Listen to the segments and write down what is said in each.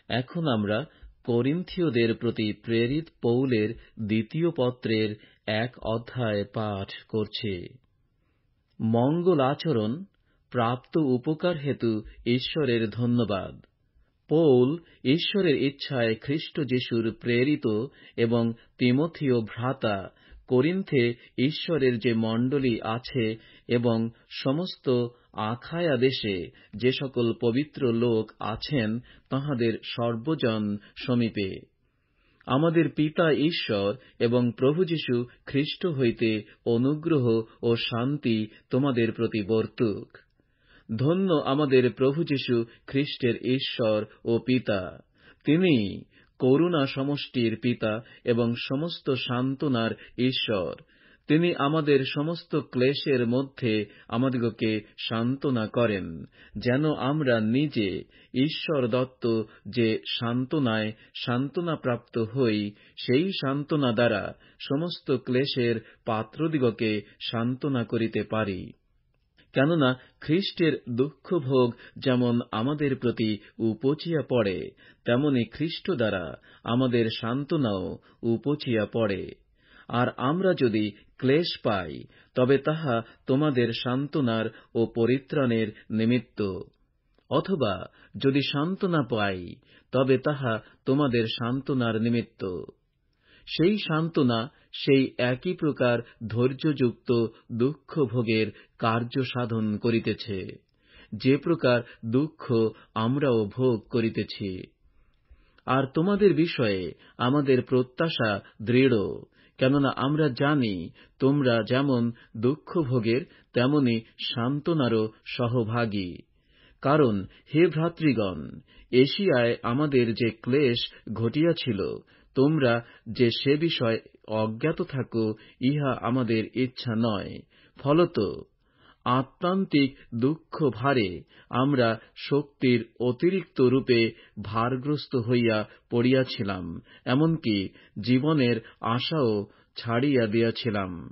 এখন আমরা করিন্থীয়দের প্রতি প্রেরিত পৌলের ২য় পত্রের ১ অধ্যায় পাঠ করছি। মঙ্গল আচরণ প্রাপ্ত উপকার হেতু ঈশ্বরের ধন্যবাদ। পৌল ঈশ্বরের ইচ্ছায় খ্রিস্ট যিশুর প্রেরিত এবং তিমথিয় ভ্রাতা, করিন্থে ঈশ্বরের যে মণ্ডলী আছে এবং সমস্ত আখায়া দেশে যে সকল পবিত্র লোক আছেন, তাঁহাদের সর্বজন সমীপে আমাদের পিতা ঈশ্বর এবং প্রভু যীশু খ্রিস্ট হইতে অনুগ্রহ ও শান্তি তোমাদের প্রতি বর্তুক। ধন্য আমাদের প্রভু যীশু খ্রিস্টের ঈশ্বর ও পিতা। তিনি করুণা সমষ্টির পিতা এবং সমস্ত সান্ত্বনার ঈশ্বর। তিনি আমাদের সমস্ত ক্লেশের মধ্যে আমাদিগকে সান্ত্বনা করেন, যেন আমরা নিজে ঈশ্বর দত্ত যে সান্ত্বনায় সান্ত্বনাপ্রাপ্ত হই, সেই সান্ত্বনা দ্বারা সমস্ত ক্লেশের পাত্রদিগকে সান্ত্বনা করিতে পারি। কেননা খ্রিস্টের দুঃখভোগ যেমন আমাদের প্রতি উপচিয়া পড়ে, তেমনি খ্রিস্ট দ্বারা আমাদের সান্ত্বনাও উপচিয়া পড়ে। আর আমরা যদি ক্লেশ পাই, তবে তাহা তোমাদের সান্ত্বনার ও পরিত্রাণের নিমিত্ত, অথবা যদি সান্ত্বনা পাই, তবে তাহা তোমাদের সান্ত্বনার নিমিত্ত। সেই সান্ত্বনা সেই একই প্রকার ধৈর্যযুক্ত দুঃখ ভোগের কার্য সাধন করিতেছে, যে প্রকার দুঃখ আমরাও ভোগ করিতেছি। আর তোমাদের বিষয়ে আমাদের প্রত্যাশা দৃঢ়, কেননা আমরা জানি তোমরা যেমন দুঃখ ভোগের তেমনি সান্ত্বনারও সহভাগী। কারণ হে ভ্রাতৃগণ, এশিয়ায় আমাদের যে ক্লেশ ঘটিয়াছিল, তোমরা যে সে বিষয় অজ্ঞাত থাকো, ইহা আমাদের ইচ্ছা নয়। ফলত আত্মান্তিক দুঃখ ভারে আমরা শক্তির অতিরিক্ত রূপে ভারগ্রস্ত হইয়া পড়িয়াছিলাম, এমনকি জীবনের আশাও ছাড়িয়া দিয়াছিলাম।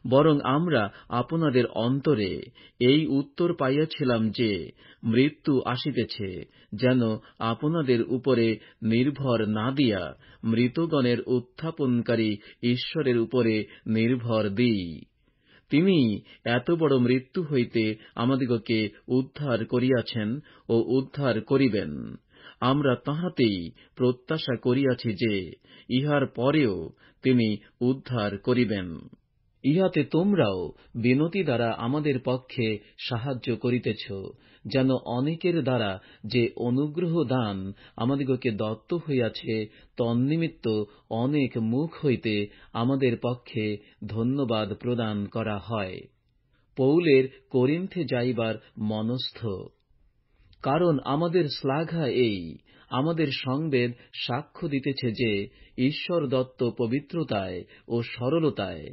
বরং আমরা আপনাদের অন্তরে এই উত্তর পাইয়াছিলাম যে মৃত্যু আসিতেছে, যেন আপনাদের উপরে নির্ভর না দিয়া মৃতগণের উত্থাপনকারী ঈশ্বরের উপরে নির্ভর দিই। তিনি এত বড় মৃত্যু হইতে আমাদিগকে উদ্ধার করিয়াছেন ও উদ্ধার করিবেন। আমরা তাহাতেই প্রত্যাশা করিয়াছি যে ইহার পরেও তিনি উদ্ধার করিবেন। ইহাতে তোমরাও বিনতি দ্বারা আমাদের পক্ষে সাহায্য করিতেছ, যেন অনেকের দ্বারা যে অনুগ্রহ দান আমাদিগকে দত্ত হইয়াছে, তন্নিমিত্ত অনেক মুখ হইতে আমাদের পক্ষে ধন্যবাদ প্রদান করা হয়। পৌলের করিন্থে যাইবার মনস্থ। কারণ আমাদের শ্লাঘা এই, আমাদের সংবেদ সাক্ষ্য দিতেছে যে ঈশ্বর দত্ত পবিত্রতায় ও সরলতায়,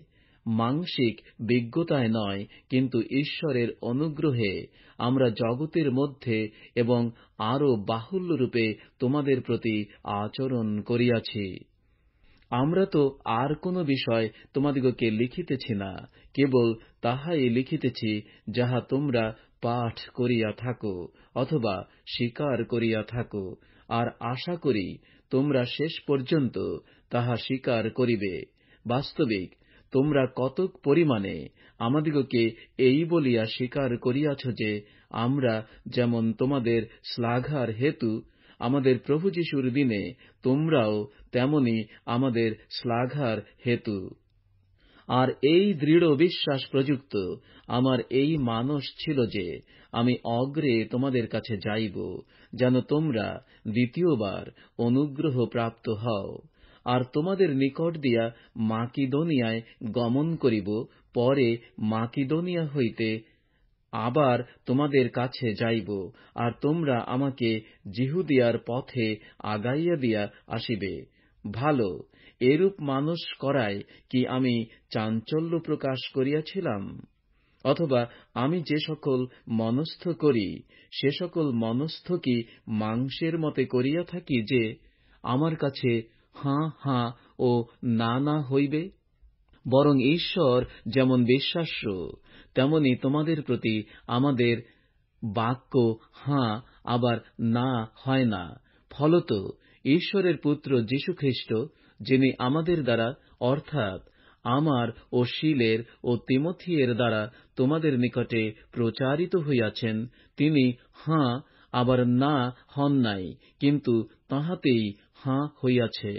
মাংসিক বিজ্ঞতায় নয়, কিন্তু ঈশ্বরের অনুগ্রহে আমরা জগতের মধ্যে এবং আরও বাহুল্যরূপে তোমাদের প্রতি আচরণ করিয়াছি। আমরা তো আর কোন বিষয় তোমাদিগকে লিখিতেছি না, কেবল তাহাই লিখিতেছি যাহা তোমরা পাঠ করিয়া থাকো অথবা স্বীকার করিয়া থাকো, আর আশা করি তোমরা শেষ পর্যন্ত তাহা স্বীকার করিবে। বাস্তবিক তোমরা কতক পরিমাণে আমাদিগকে এই বলিয়া স্বীকার করিয়াছ যে আমরা যেমন তোমাদের শ্লাঘার হেতু আমাদের প্রভু যীশুর দিনে, তোমরাও তেমনি আমাদের শ্লাঘার হেতু। আর এই দৃঢ় বিশ্বাস প্রযুক্ত আমার এই মানস ছিল যে আমি অগ্রে তোমাদের কাছে যাইব, যেন তোমরা দ্বিতীয়বার অনুগ্রহ প্রাপ্ত হও। আর তোমাদের নিকট দিয়া মাকিদোনিয়ায় গমন করিব, পরে মাকিদোনিয়া হইতে আবার তোমাদের কাছে যাইব, আর তোমরা আমাকে জিহুদিয়ার পথে আগাইয়া দিয়া আসিবে। ভালো, এরূপ মানস করায় কি আমি চাঞ্চল্য প্রকাশ করিয়াছিলাম? অথবা আমি যে সকল মনস্থ করি, সে সকল মনস্থ কি মাংসের মতে করিয়া থাকি যে আমার কাছে হাঁ হাঁ ও না না হইবে? বরং ঈশ্বর যেমন বিশ্বাস্য, তেমনি তোমাদের প্রতি আমাদের বাক্য হাঁ আবার না হয় না। ফলত ঈশ্বরের পুত্র যীশুখ্রিস্ট, যিনি আমাদের দ্বারা অর্থাৎ আমার ও শিলের ও তিমথিয়ের দ্বারা তোমাদের নিকটে প্রচারিত হইয়াছেন, তিনি হাঁ আবার না হন নাই, কিন্তু তাহাতেই হাঁ হইয়াছে।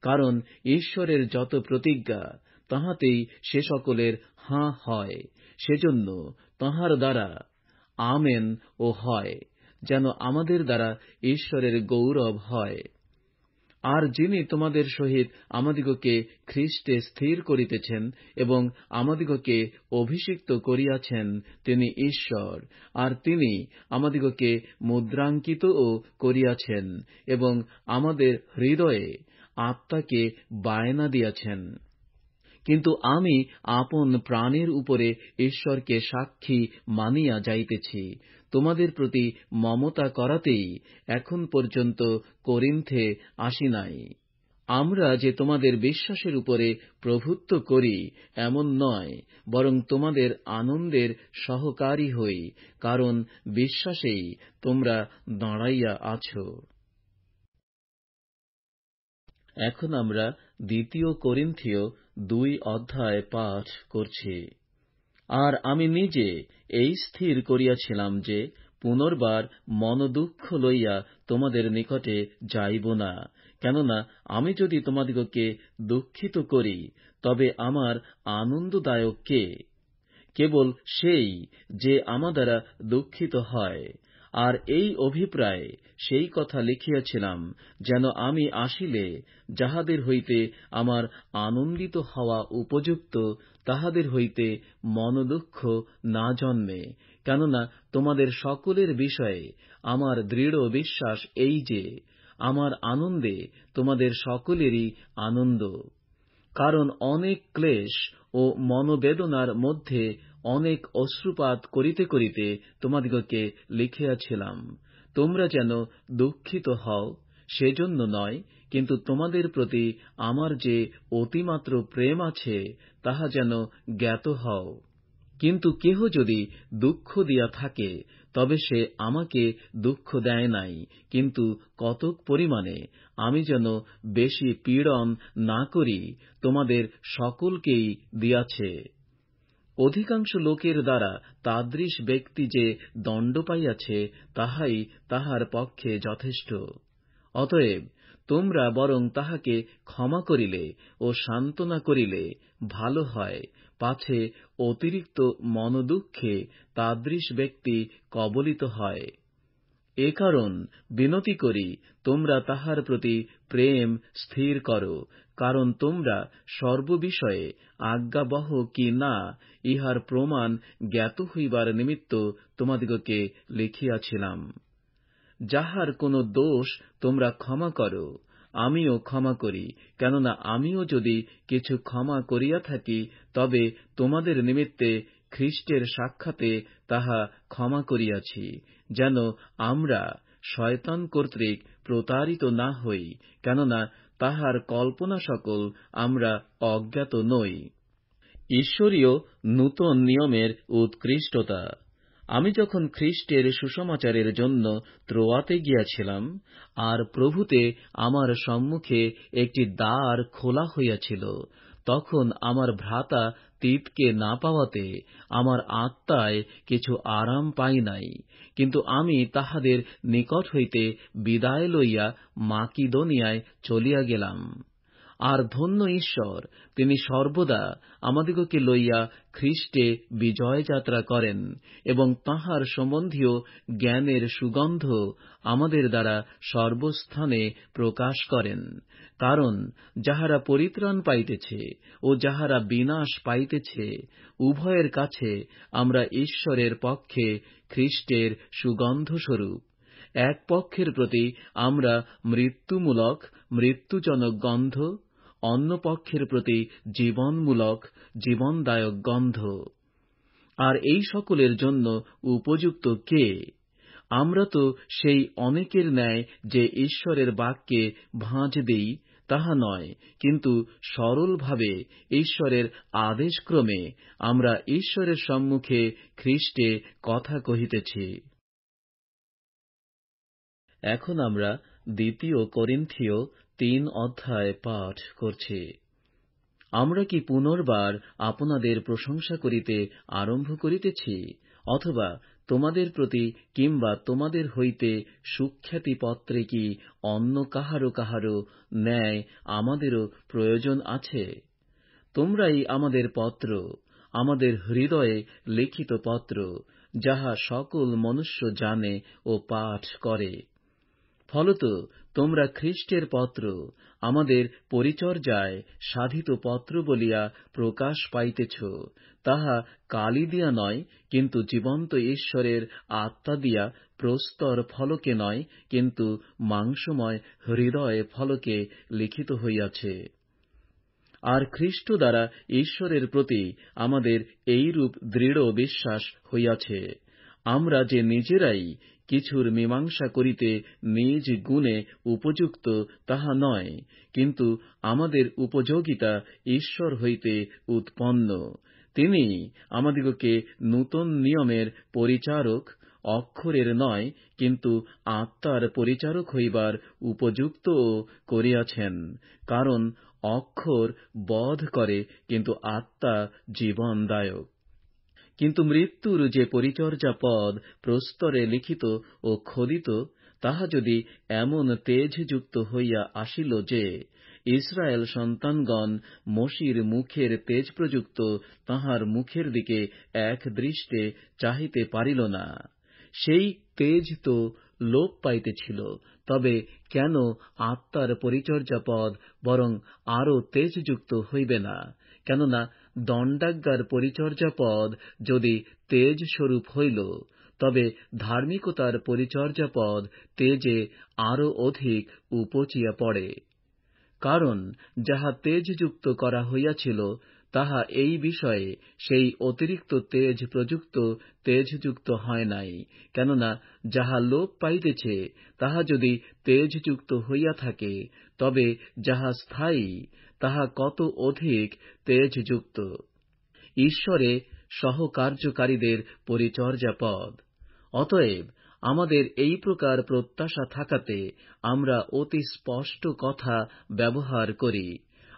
কারণ ঈশ্বরের যত প্রতিজ্ঞা, তাহাতেই সে সকলের হাঁ হয়। সেজন্য তাঁহার দ্বারা আমেন ও হয়, যেন আমাদের দ্বারা ঈশ্বরের গৌরব হয়। আর যিনি তোমাদের সহিত আমাদিগকে খ্রিস্টে স্থির করিতেছেন এবং আমাদিগকে অভিষিক্ত করিয়াছেন, তিনি ঈশ্বর। আর তিনি আমাদিগকে মুদ্রাঙ্কিতও করিয়াছেন এবং আমাদের হৃদয়ে আত্মাকে বায়না দিয়াছেন। কিন্তু আমি আপন প্রাণের উপরে ঈশ্বরকে সাক্ষী মানিয়া যাইতেছি, তোমাদের প্রতি মমতা করাতেই এখন পর্যন্ত করিন্থে আসি নাই। আমরা যে তোমাদের বিশ্বাসের উপরে প্রভুত্ব করি এমন নয়, বরং তোমাদের আনন্দের সহকারী হই, কারণ বিশ্বাসেই তোমরা দাঁড়াইয়া আছো। এখন আমরা 2 করিন্থীয় 2 অধ্যায় পাঠ করছি। আর আমি নিজে এই স্থির করিয়াছিলাম যে পুনর্বার মনোদুঃখ লইয়া তোমাদের নিকটে যাইব না। কেননা আমি যদি তোমাদিগকে দুঃখিত করি, তবে আমার আনন্দদায়ক কে? কেবল সেই যে আমার দ্বারা দুঃখিত হয়। আর এই অভিপ্রায়ে সেই কথা লিখিয়াছিলাম, যেন আমি আসিলে যাহাদের হইতে আমার আনন্দিত হওয়া উপযুক্ত, তাহাদের হইতে মনোদুঃখ না জন্মে। কেননা তোমাদের সকলের বিষয়ে আমার দৃঢ় বিশ্বাস এই যে, আমার আনন্দে তোমাদের সকলেরই আনন্দ। কারণ অনেক ক্লেশ ও মনোবেদনার মধ্যে অনেক অশ্রুপাত করিতে করিতে তোমাদিগকে লিখিয়াছিলাম। তোমরা যেন দুঃখিত হও, সেজন্য নয়, কিন্তু তোমাদের প্রতি আমার যে অতিমাত্র প্রেম আছে, তাহা যেন জ্ঞাত হও। কিন্তু কেহ যদি দুঃখ দিয়া থাকে, তবে সে আমাকে দুঃখ দেয় নাই, কিন্তু কতক পরিমাণে আমি যেন বেশি পীড়ন না করি, তোমাদের সকলকেই দিয়াছে। অধিকাংশ লোকের দ্বারা তাদৃশ ব্যক্তি যে দণ্ড পাইয়াছে, তাহাই তাহার পক্ষে যথেষ্ট। অতএব তোমরা বরং তাহাকে ক্ষমা করিলে ও সান্ত্বনা করিলে ভালো হয়, পাছে অতিরিক্ত মনোদুঃখে তাদৃশ ব্যক্তি কবলিত হয়। এ কারণ বিনতি করি, তোমরা তাহার প্রতি প্রেম স্থির করো, কারণ তোমরা সর্ববিষয়ে আজ্ঞাবহ কি না, ইহার প্রমাণ জ্ঞাত হইবার নিমিত্ত তোমাদিগকে লিখিয়াছিলাম। যাহার কোন দোষ তোমরা ক্ষমা করো, আমিও ক্ষমা করি। কেননা আমিও যদি কিছু ক্ষমা করিয়া থাকি, তবে তোমাদের নিমিত্তে খ্রিস্টের সাক্ষাতে তাহা ক্ষমা করিয়াছি, যেন আমরা শয়তান কর্তৃক প্রতারিত না হই। কেননা তাহার কল্পনা সকল আমরা অজ্ঞাত নই। ঈশ্বরীয় নূতন নিয়মের উৎকৃষ্টতা। আমি যখন খ্রিস্টের সুসমাচারের জন্য ত্রোয়াতে গিয়াছিলাম, আর প্রভুতে আমার সম্মুখে একটি দ্বার খোলা হইয়াছিল, তখন আমার ভ্রাতা তিতকে না পাওয়াতে আমার আত্মায় কিছু আরাম পাই নাই। কিন্তু আমি তাহাদের নিকট হইতে বিদায় লইয়া মাকিদোনিয়ায় চলিয়া গেলাম। আর ধন্য ঈশ্বর, তিনি সর্বদা আমাদিগকে লইয়া খ্রিস্টে বিজয় যাত্রা করেন এবং তাঁহার সম্বন্ধীয় জ্ঞানের সুগন্ধ আমাদের দ্বারা সর্বস্থানে প্রকাশ করেন। কারণ যাহারা পরিত্রাণ পাইতেছে ও যাহারা বিনাশ পাইতেছে, উভয়ের কাছে আমরা ঈশ্বরের পক্ষে খ্রিস্টের সুগন্ধস্বরূপ। এক পক্ষের প্রতি আমরা মৃত্যুমূলক মৃত্যুজনক গন্ধ, অন্য পক্ষের প্রতি জীবনমূলক জীবনদায়ক গন্ধ। আর এই সকলের জন্য উপযুক্ত কে? আমরা তো সেই অনেকের ন্যায় যে ঈশ্বরের বাক্যে ভাঁজ দেই, তাহা নয়, কিন্তু সরলভাবে ঈশ্বরের আদেশক্রমে আমরা ঈশ্বরের সম্মুখে খ্রিস্টে কথা কহিতেছি। এখন আমরা দ্বিতীয় করিন্থীয় 3 অধ্যায় পাঠ করছি। আমরা কি পুনর্বার আপনাদের প্রশংসা করিতে আরম্ভ করিতেছি, অথবা তোমাদের প্রতি কিংবা তোমাদের হইতে সুখ্যাতি পত্রে কি অন্য কাহারো কাহারো ন্যায় আমাদেরও প্রয়োজন আছে? তোমরাই আমাদের পত্র, আমাদের হৃদয়ে লিখিত পত্র, যাহা সকল মনুষ্য জানে ও পাঠ করে। ফলত তোমরা খ্রীষ্টের পত্র, আমাদের পরিচর্যায় সাধিত পত্র বলিয়া প্রকাশ পাইতেছ, তাহা কালি দিয়া নয়, কিন্তু জীবন্ত ঈশ্বরের আত্মা দিয়া প্রস্তর ফলকে নয়, কিন্তু মাংসময় হৃদয় ফলকে লিখিত হইয়াছে। আর খ্রীষ্ট দ্বারা ঈশ্বরের প্রতি আমাদের এইরূপ দৃঢ় বিশ্বাস হইয়াছে, আমরা যে নিজেরাই কিছুর মীমাংসা করিতে নিজ গুণে উপযুক্ত তাহা নয়, কিন্তু আমাদের উপযোগিতা ঈশ্বর হইতে উৎপন্ন। তিনি আমাদিগকে নূতন নিয়মের পরিচারক, অক্ষরের নয়, কিন্তু আত্মার পরিচারক হইবার উপযুক্ত করিয়াছেন। কারণ অক্ষর বধ করে, কিন্তু আত্মা জীবনদায়ক। কিন্তু মৃত্যুর যে পরিচর্যা পদ প্রস্তরে লিখিত ও খোদিত, তাহা যদি এমন তেজযুক্ত হইয়া আসিল যে ইসরায়েল সন্তানগণ মসির মুখের তেজ প্রযুক্ত তাঁহার মুখের দিকে এক দৃষ্টে চাহিতে পারিল না, সেই তেজ তো লোপ পাইতেছিল, তবে কেন আত্মার পরিচর্যা পদ বরং আরও তেজযুক্ত হইবে না? কেননা দণ্ডাজ্ঞার পরিচর্যা পদ যদি তেজ স্বরূপ হইল, তবে ধার্মিকতার পরিচর্যা পদ তেজে আরও অধিক উপচিয়া পড়ে। কারণ যাহা তেজযুক্ত করা হইয়াছিল, তাহা এই বিষয়ে সেই অতিরিক্ত তেজ প্রযুক্ত তেজযুক্ত হয় নাই। কেননা যাহা লোপ পাইতেছে, তাহা যদি তেজযুক্ত হইয়া থাকে, তবে যাহা স্থায়ী, তাহা কত অধিক তেজযুক্ত। ঈশ্বরে সহকার্যকারীদের পরিচর্যা পদ। অতএব আমাদের এই প্রকার প্রত্যাশা থাকাতে আমরা অতি স্পষ্ট কথা ব্যবহার করি,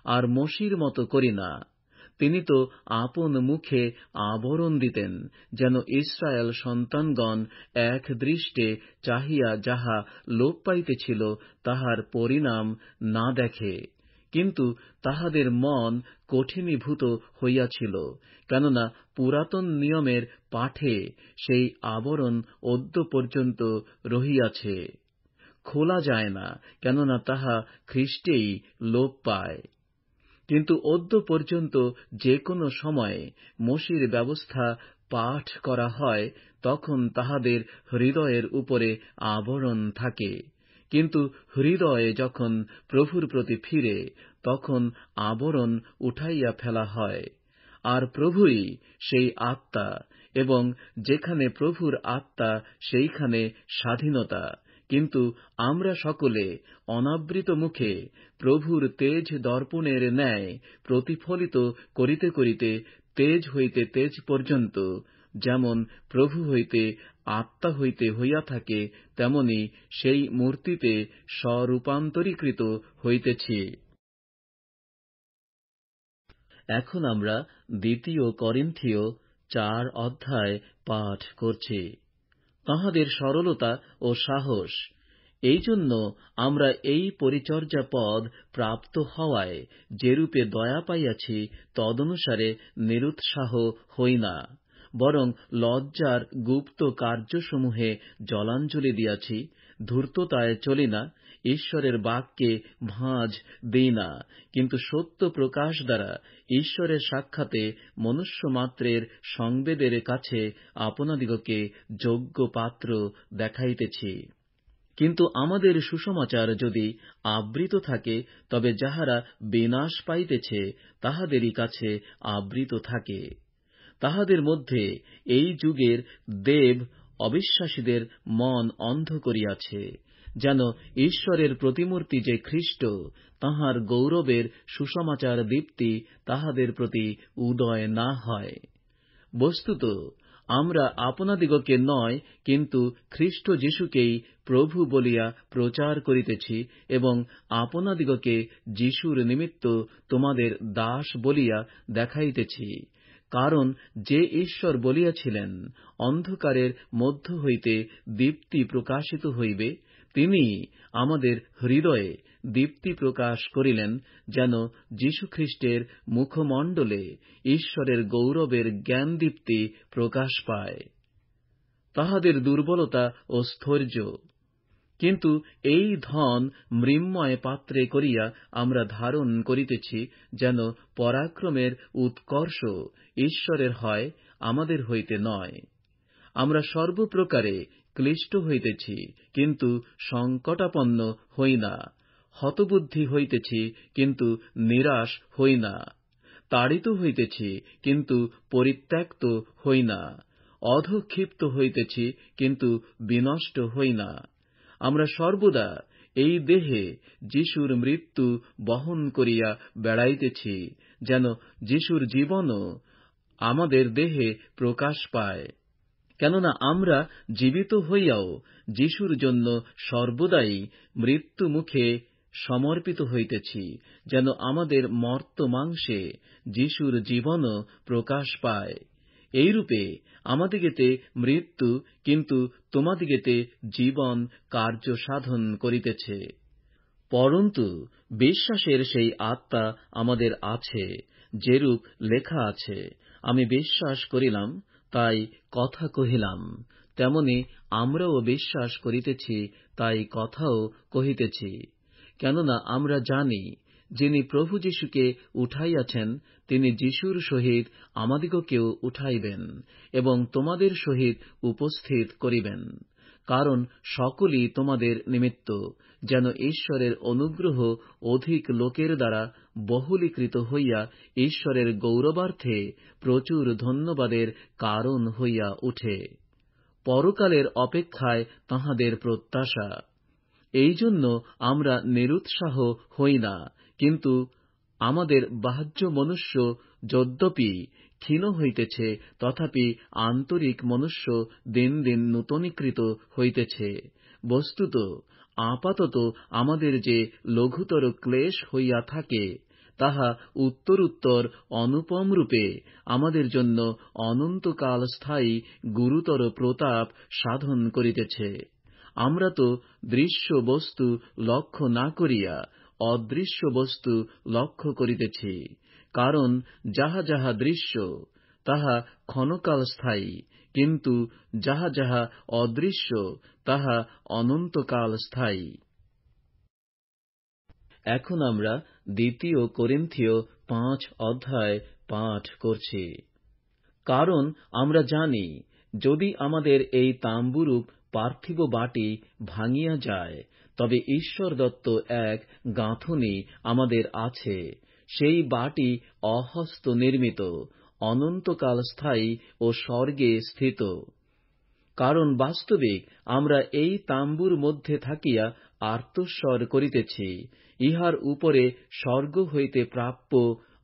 আর মসির মতো করি না। তিনি তো আপন মুখে আবরণ দিতেন, যেন ইসরায়েল সন্তানগণ এক দৃষ্টে চাহিয়া যাহা লোপ পাইতেছিল, তাহার পরিণাম না দেখে। কিন্তু তাহাদের মন কঠিনীভূত হইয়াছিল, কেননা পুরাতন নিয়মের পাঠে সেই আবরণ অদ্য পর্যন্ত রহিয়াছে। খোলা যায় না, কেননা তাহা খ্রীষ্টেই লোপ পায়। কিন্তু অদ্য পর্যন্ত যে কোনো সময়ে মসির ব্যবস্থা পাঠ করা হয়, তখন তাহাদের হৃদয়ের উপরে আবরণ থাকে। কিন্তু হৃদয়ে যখন প্রভুর প্রতি ফিরে, তখন আবরণ উঠাইয়া ফেলা হয়। আর প্রভুই সেই আত্মা, এবং যেখানে প্রভুর আত্মা সেইখানে স্বাধীনতা। কিন্তু আমরা সকলে অনাবৃত মুখে প্রভুর তেজ দর্পণের ন্যায় প্রতিফলিত করিতে করিতে তেজ হইতে তেজ পর্যন্ত, যেমন প্রভু হইতে আত্মা হইতে হইয়া থাকে, তেমনি সেই মূর্তিতে স্বরূপান্তরীকৃত হইতেছি। এখন আমরা দ্বিতীয় করিন্থীয় 4 অধ্যায় পাঠ করছি। তাঁহাদের সরলতা ও সাহস, এই জন্য আমরা এই পরিচর্যা পদ প্রাপ্ত হওয়ায় যেরূপে দয়া পাইয়াছি, তদনুসারে নিরুৎসাহ হই না, বরং লজ্জার গুপ্ত কার্যসমূহে জলাঞ্জলি দিয়াছি। ধূর্ততায় চলি না, ঈশ্বরের বাক্যে ভাঁজ দিই না, কিন্তু সত্য প্রকাশ দ্বারা ঈশ্বরের সাক্ষাতে মনুষ্যমাত্রের সংবেদের কাছে আপনাদিগকে যোগ্য পাত্র দেখাইতেছি। কিন্তু আমাদের সুসমাচার যদি আবৃত থাকে, তবে যাহারা বিনাশ পাইতেছে তাহাদেরই কাছে আবৃত থাকে। তাহাদের মধ্যে এই যুগের দেব অবিশ্বাসীদের মন অন্ধ করিয়াছে, যেন ঈশ্বরের প্রতিমূর্তি যে খ্রীষ্ট, তাঁহার গৌরবের সুসমাচার দীপ্তি তাহাদের প্রতি উদয় না হয়। বস্তুত আমরা আপনাদিগকে নয়, কিন্তু খ্রীষ্ট যীশুকেই প্রভু বলিয়া প্রচার করিতেছি, এবং আপনাদিগকে যীশুর নিমিত্ত তোমাদের দাস বলিয়া দেখাইতেছি। কারণ যে ঈশ্বর বলিয়াছিলেন, অন্ধকারের মধ্য হইতে দীপ্তি প্রকাশিত হইবে, তিনি আমাদের হৃদয়ে দীপ্তি প্রকাশ করিলেন, যেন যীশুখ্রীষ্টের মুখমণ্ডলে ঈশ্বরের গৌরবের জ্ঞানদীপ্তি প্রকাশ পায়। তাহাদের দুর্বলতা ও স্থৈর্য, কিন্তু এই ধন মৃন্ময় পাত্রে করিয়া আমরা ধারণ করিতেছি, যেন পরাক্রমের উৎকর্ষ ঈশ্বরের হয়, আমাদের হইতে নয়। আমরা সর্বপ্রকারে ক্লিষ্ট হইতেছি, কিন্তু সংকটাপন্ন হই না, হতবুদ্ধি হইতেছি, কিন্তু নিরাশ হই না, তাড়িত হইতেছি, কিন্তু পরিত্যক্ত হই না, অধক্ষিপ্ত হইতেছি, কিন্তু বিনষ্ট হই না। আমরা সর্বদা এই দেহে যিশুর মৃত্যু বহন করিয়া বেড়াইতেছি, যেন যিশুর জীবনও আমাদের দেহে প্রকাশ পায়। কেননা আমরা জীবিত হইয়াও যিশুর জন্য সর্বদাই মৃত্যু মুখে সমর্পিত হইতেছি, যেন আমাদের মর্ত মাংসে যিশুর জীবনও প্রকাশ পায়। এইরূপে আমাদিগেতে মৃত্যু, কিন্তু তোমাদিগেতে জীবন কার্য সাধন করিতেছে। পরন্তু বিশ্বাসের সেই আত্মা আমাদের আছে, যেরূপ লেখা আছে, আমি বিশ্বাস করিলাম, তাই কথা কহিলাম। তেমনি আমরাও বিশ্বাস করিতেছি, তাই কথাও কহিতেছি। কেননা আমরা জানি, যিনি প্রভু যীশুকে উঠাইয়াছেন, তিনি যীশুর সহিত আমাদিগকেও উঠাইবেন, এবং তোমাদের সহিত উপস্থিত করিবেন। কারণ সকলই তোমাদের নিমিত্ত, যেন ঈশ্বরের অনুগ্রহ অধিক লোকের দ্বারা বহুলীকৃত হইয়া ঈশ্বরের গৌরবার্থে প্রচুর ধন্যবাদের কারণ হইয়া উঠে। পরকালের অপেক্ষায় তাঁহাদের প্রত্যাশা। এই জন্য আমরা নিরুৎসাহ হই না, কিন্তু আমাদের বাহ্য মনুষ্য যদ্যপি ক্ষীণ হইতেছে, তথাপি আন্তরিক মনুষ্য দিন দিন নূতনীকৃত হইতেছে। বস্তুত আপাতত আমাদের যে লঘুতর ক্লেশ হইয়া থাকে, তাহা উত্তরোত্তর অনুপমরূপে আমাদের জন্য অনন্তকাল স্থায়ী গুরুতর প্রতাপ সাধন করিতেছে। আমরা তো দৃশ্য বস্তু লক্ষ্য না করিয়া অদৃশ্য বস্তু লক্ষ্য করিতেছি। কারণ যাহা যাহা দৃশ্য, তাহা ক্ষণকাল স্থায়ী, কিন্তু যাহা যাহা অদৃশ্য, তাহা অনন্তকাল স্থায়ী। এখন আমরা 2 কোরিন্থীয় 5 অধ্যায় পাঠ করছি। কারণ আমরা জানি, যদি আমাদের এই তাম্বুরূপ পার্থিব বাটি ভাঙিয়া যায়, তবে ঈশ্বর দত্ত এক গাঁথুনী আমাদের আছে, সেই বাটি অহস্ত নির্মিত, অনন্তকাল স্থায়ী ও স্বর্গে স্থিত। কারণ বাস্তবিক আমরা এই তাম্বুর মধ্যে থাকিয়া আর্তস্বর করিতেছি, ইহার উপরে স্বর্গ হইতে প্রাপ্য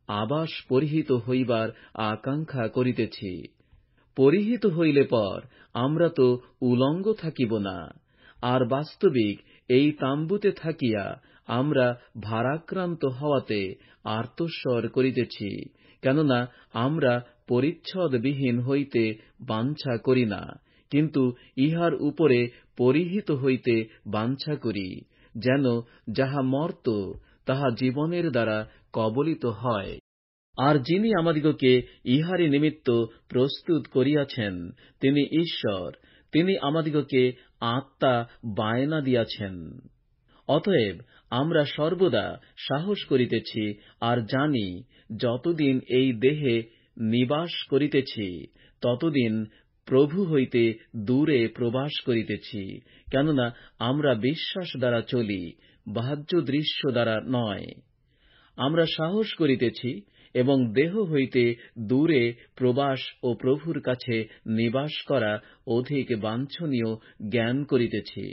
আবাস পরিহিত হইবার আকাঙ্ক্ষা করিতেছি। পরিহিত হইলে পর আমরা তো উলঙ্গ থাকিব না। আর বাস্তবিক এই তাম্বুতে থাকিয়া আমরা ভারাক্রান্ত হওয়াতে আর্তস্বর করিতেছি, কেননা আমরা পরিচ্ছদবিহীন হইতে বাঞ্ছা করি না, কিন্তু ইহার উপরে পরিহিত হইতে বাঞ্ছা করি, যেন যাহা মর্ত তাহা জীবনের দ্বারা কবলিত হয়। আর যিনি আমাদিগকে ইহারই নিমিত্ত প্রস্তুত করিয়াছেন, তিনি ঈশ্বর। তিনি আমাদিগকে আত্মা বায়না দিয়াছেন। অতএব আমরা সর্বদা সাহস করিতেছি, আর জানি, যতদিন এই দেহে নিবাস করিতেছি, ততদিন প্রভু হইতে দূরে প্রবাস করিতেছি। কেননা আমরা বিশ্বাস দ্বারা চলি, বাহ্য দৃশ্য দ্বারা নয়। আমরা সাহস করিতেছি এবং দেহ হইতে দূরে প্রবাস ও প্রভুর কাছে নিবাস করা অধিক বাঞ্ছনীয় জ্ঞান করিতেছি।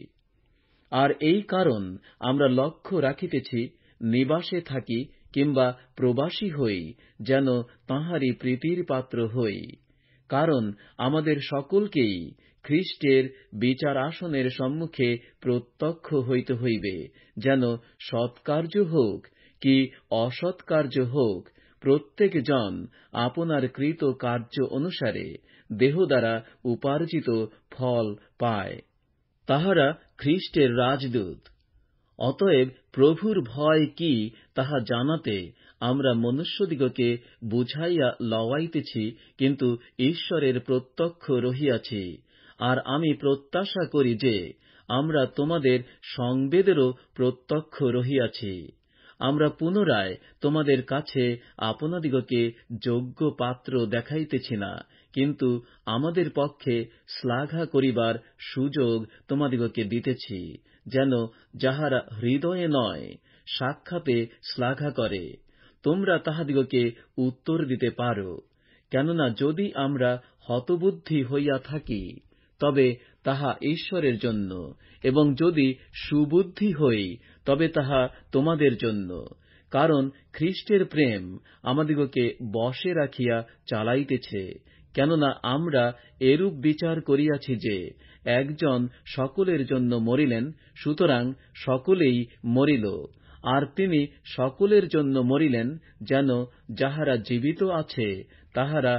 আর এই কারণ আমরা লক্ষ্য রাখিতেছি, নিবাসে থাকি কিংবা প্রবাসী হই, যেন তাঁহারই প্রীতির পাত্র হই। কারণ আমাদের সকলকেই খ্রীষ্টের বিচার আসনের সম্মুখে প্রত্যক্ষ হইতে হইবে, যেন সৎকার্য হোক কি অসৎকার্য হোক, প্রত্যেক জন আপনার কৃত কার্য অনুসারে দেহ দ্বারা উপার্জিত ফল পায়। তাহারা খ্রীষ্টের রাজদূত। অতএব প্রভুর ভয় কি তাহা জানাতে আমরা মনুষ্যদিগকে বুঝাইয়া লওয়াইতেছি, কিন্তু ঈশ্বরের প্রত্যক্ষ রহিয়াছি। আর আমি প্রত্যাশা করি যে আমরা তোমাদের সংবেদেরও প্রত্যক্ষ রহিয়াছি। আমরা পুনরায় তোমাদের কাছে আপনাদিগকে যোগ্য পাত্র দেখাইতেছি না, কিন্তু আমাদের পক্ষে শ্লাঘা করিবার সুযোগ তোমাদিগকে দিতেছি, যেন যাহারা হৃদয়ে নয় সাক্ষাতে শ্লাঘা করে, তোমরা তাহাদিগকে উত্তর দিতে পারো। কেননা যদি আমরা হতবুদ্ধি হইয়া থাকি, তবে তাহা ঈশ্বরের জন্য, এবং যদি সুবুদ্ধি হই, তবে তাহা তোমাদের জন্য। কারণ খ্রীষ্টের প্রেম আমাদিগকে বশে রাখিয়া চালাইতেছে। কেননা আমরা এরূপ বিচার করিয়াছি যে একজন সকলের জন্য মরিলেন, সুতরাং সকলেই মরিল। আর তিনি সকলের জন্য মরিলেন, যেন যাহারা জীবিত আছে তাহারা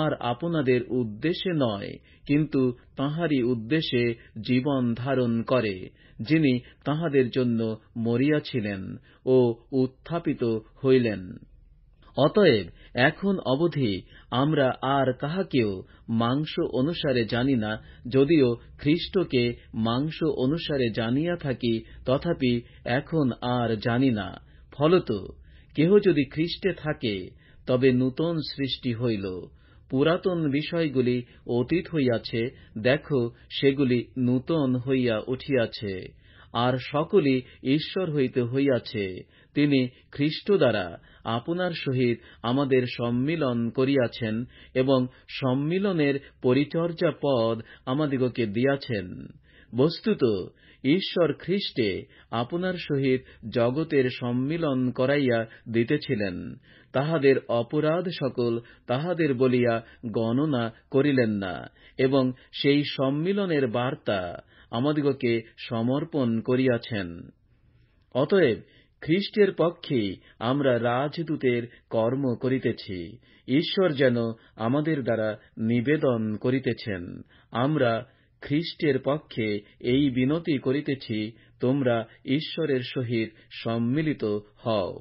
আর আপনাদের উদ্দেশ্যে নয়, কিন্তু তাঁহারই উদ্দেশ্যে জীবন ধারণ করে, যিনি তাহাদের জন্য মরিয়াছিলেন ও উত্থাপিত হইলেন। অতএব এখন অবধি আমরা আর কাহাকেও মাংস অনুসারে জানি না, যদিও খ্রীষ্টকে মাংস অনুসারে জানিয়া থাকি, তথাপি এখন আর জানি না। ফলত কেহ যদি খ্রীষ্টে থাকে, তবে নূতন সৃষ্টি হইল। পুরাতন বিষয়গুলি অতীত হইয়াছে, দেখো সেগুলি নূতন হইয়া উঠিয়াছে। আর সকলই ঈশ্বর হইতে হইয়াছে। তিনি খ্রীষ্ট দ্বারা আপনার সহিত আমাদের সম্মিলন করিয়াছেন, এবং সম্মিলনের পরিচর্যা পদ আমাদিগকে দিয়াছেন। বস্তুত ঈশ্বর খ্রীষ্টে আপনার সহিত জগতের সম্মিলন করাইয়া দিতেছিলেন। তাহাদের অপরাধ সকল তাহাদের বলিয়া গণনা করিলেন না, এবং সেই সম্মিলনের বার্তা আমাদিগকে সমর্পণ করিয়াছেন। অতএব খ্রীষ্টের পক্ষে আমরা রাজদূতের কর্ম করিতেছি, ঈশ্বর যেন আমাদের দ্বারা নিবেদন করিতেছেন। আমরা খ্রীষ্টের পক্ষে এই বিনতি করিতেছি, তোমরা ঈশ্বরের সহিত সম্মিলিত হও।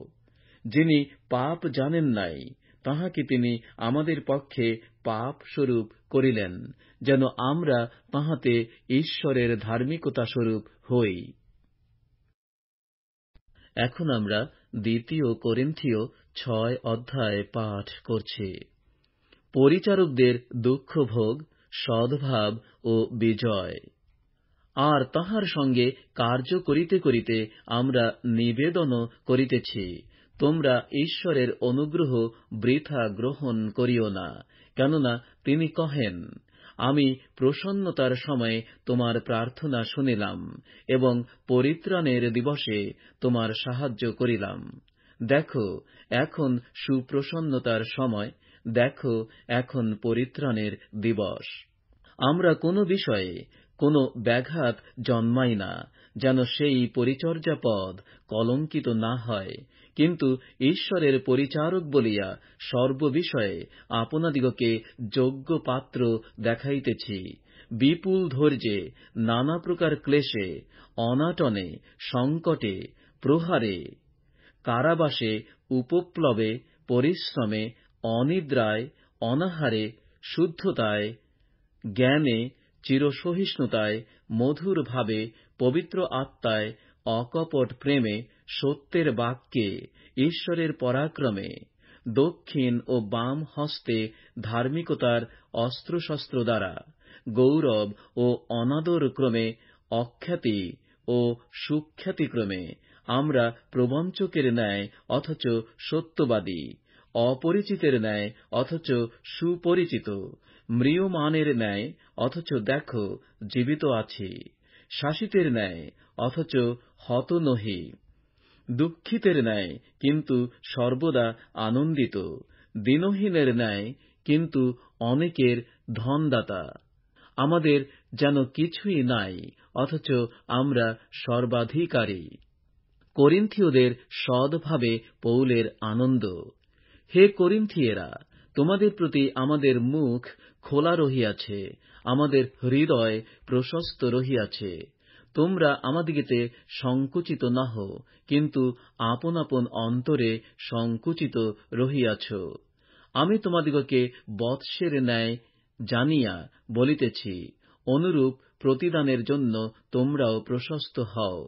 যিনি পাপ জানেন নাই, তাহাকে তিনি আমাদের পক্ষে পাপ স্বরূপ করিলেন, যেন আমরা তাহাতে ঈশ্বরের ধার্মিকতা স্বরূপ হই। এখন আমরা 2 করিন্থীয় 6 অধ্যায় পাঠ করছি। পরিচারকদের দুঃখ ভোগ, সদ্ভাব ও বিজয়। আর তাহার সঙ্গে কার্য করিতে করিতে আমরা নিবেদনও করিতেছি, তোমরা ঈশ্বরের অনুগ্রহ বৃথা গ্রহণ করিও না। কেননা তিনি কহেন, আমি প্রসন্নতার সময় তোমার প্রার্থনা শুনিলাম, এবং পরিত্রাণের দিবসে তোমার সাহায্য করিলাম। দেখো এখন সুপ্রসন্নতার সময়, দেখো এখন পরিত্রাণের দিবস। আমরা কোনো বিষয়ে কোনো ব্যাঘাত জন্মাই না, যেন সেই পরিচর্যা পদ কলঙ্কিত না হয়, কিন্তু ঈশ্বরের পরিচারক বলিয়া সর্ববিষয়ে আপনাদিগকে যোগ্য পাত্র দেখাইতেছি। বিপুল ধৈর্যে, নানা প্রকার ক্লেশে, অনাটনে, সংকটে, প্রহারে, কারাবাসে, উপপ্লবে, পরিশ্রমে, অনিদ্রায়, অনাহারে, শুদ্ধতায়, জ্ঞানে, চিরসহিষ্ণুতায়, মধুর ভাবে, পবিত্র আত্মায়, অকপট প্রেমে, সত্যের বাক্যে, ঈশ্বরের পরাক্রমে, দক্ষিণ ও বাম হস্তে ধার্মিকতার অস্ত্রশস্ত্র দ্বারা, গৌরব ও অনাদর ক্রমে, অখ্যাতি ও সুখ্যাতিক্রমে, আমরা প্রবঞ্চকের ন্যায় অথচ সত্যবাদী, অপরিচিতের ন্যায় অথচ সুপরিচিত, ম্রিয়মাণের ন্যায় অথচ দেখো জীবিত আছি, শাসিতের ন্যায় অথচ হত নহি, দুঃখিতের ন্যায় কিন্তু সর্বদা আনন্দিত, দীনহীনের ন্যায় কিন্তু অনেকের ধনদাতা। আমাদের যেন কিছুই নাই, অথচ আমরা সর্বাধিকারী। করিন্থীয়দের সদভাবে পৌলের আনন্দ। হে করিন্থীয়েরা, তোমাদের প্রতি আমাদের মুখ খোলা রহিয়াছে, আমাদের হৃদয় প্রশস্ত রহিয়াছে। তোমরা আমাদিগতে সংকুচিত নহ, কিন্তু আপন আপন অন্তরে সংকুচিত রহিয়াছ। আমি তোমাদিগকে বৎসের ন্যায় জানিয়া বলিতেছি, অনুরূপ প্রতিদানের জন্য তোমরাও প্রশস্ত হও।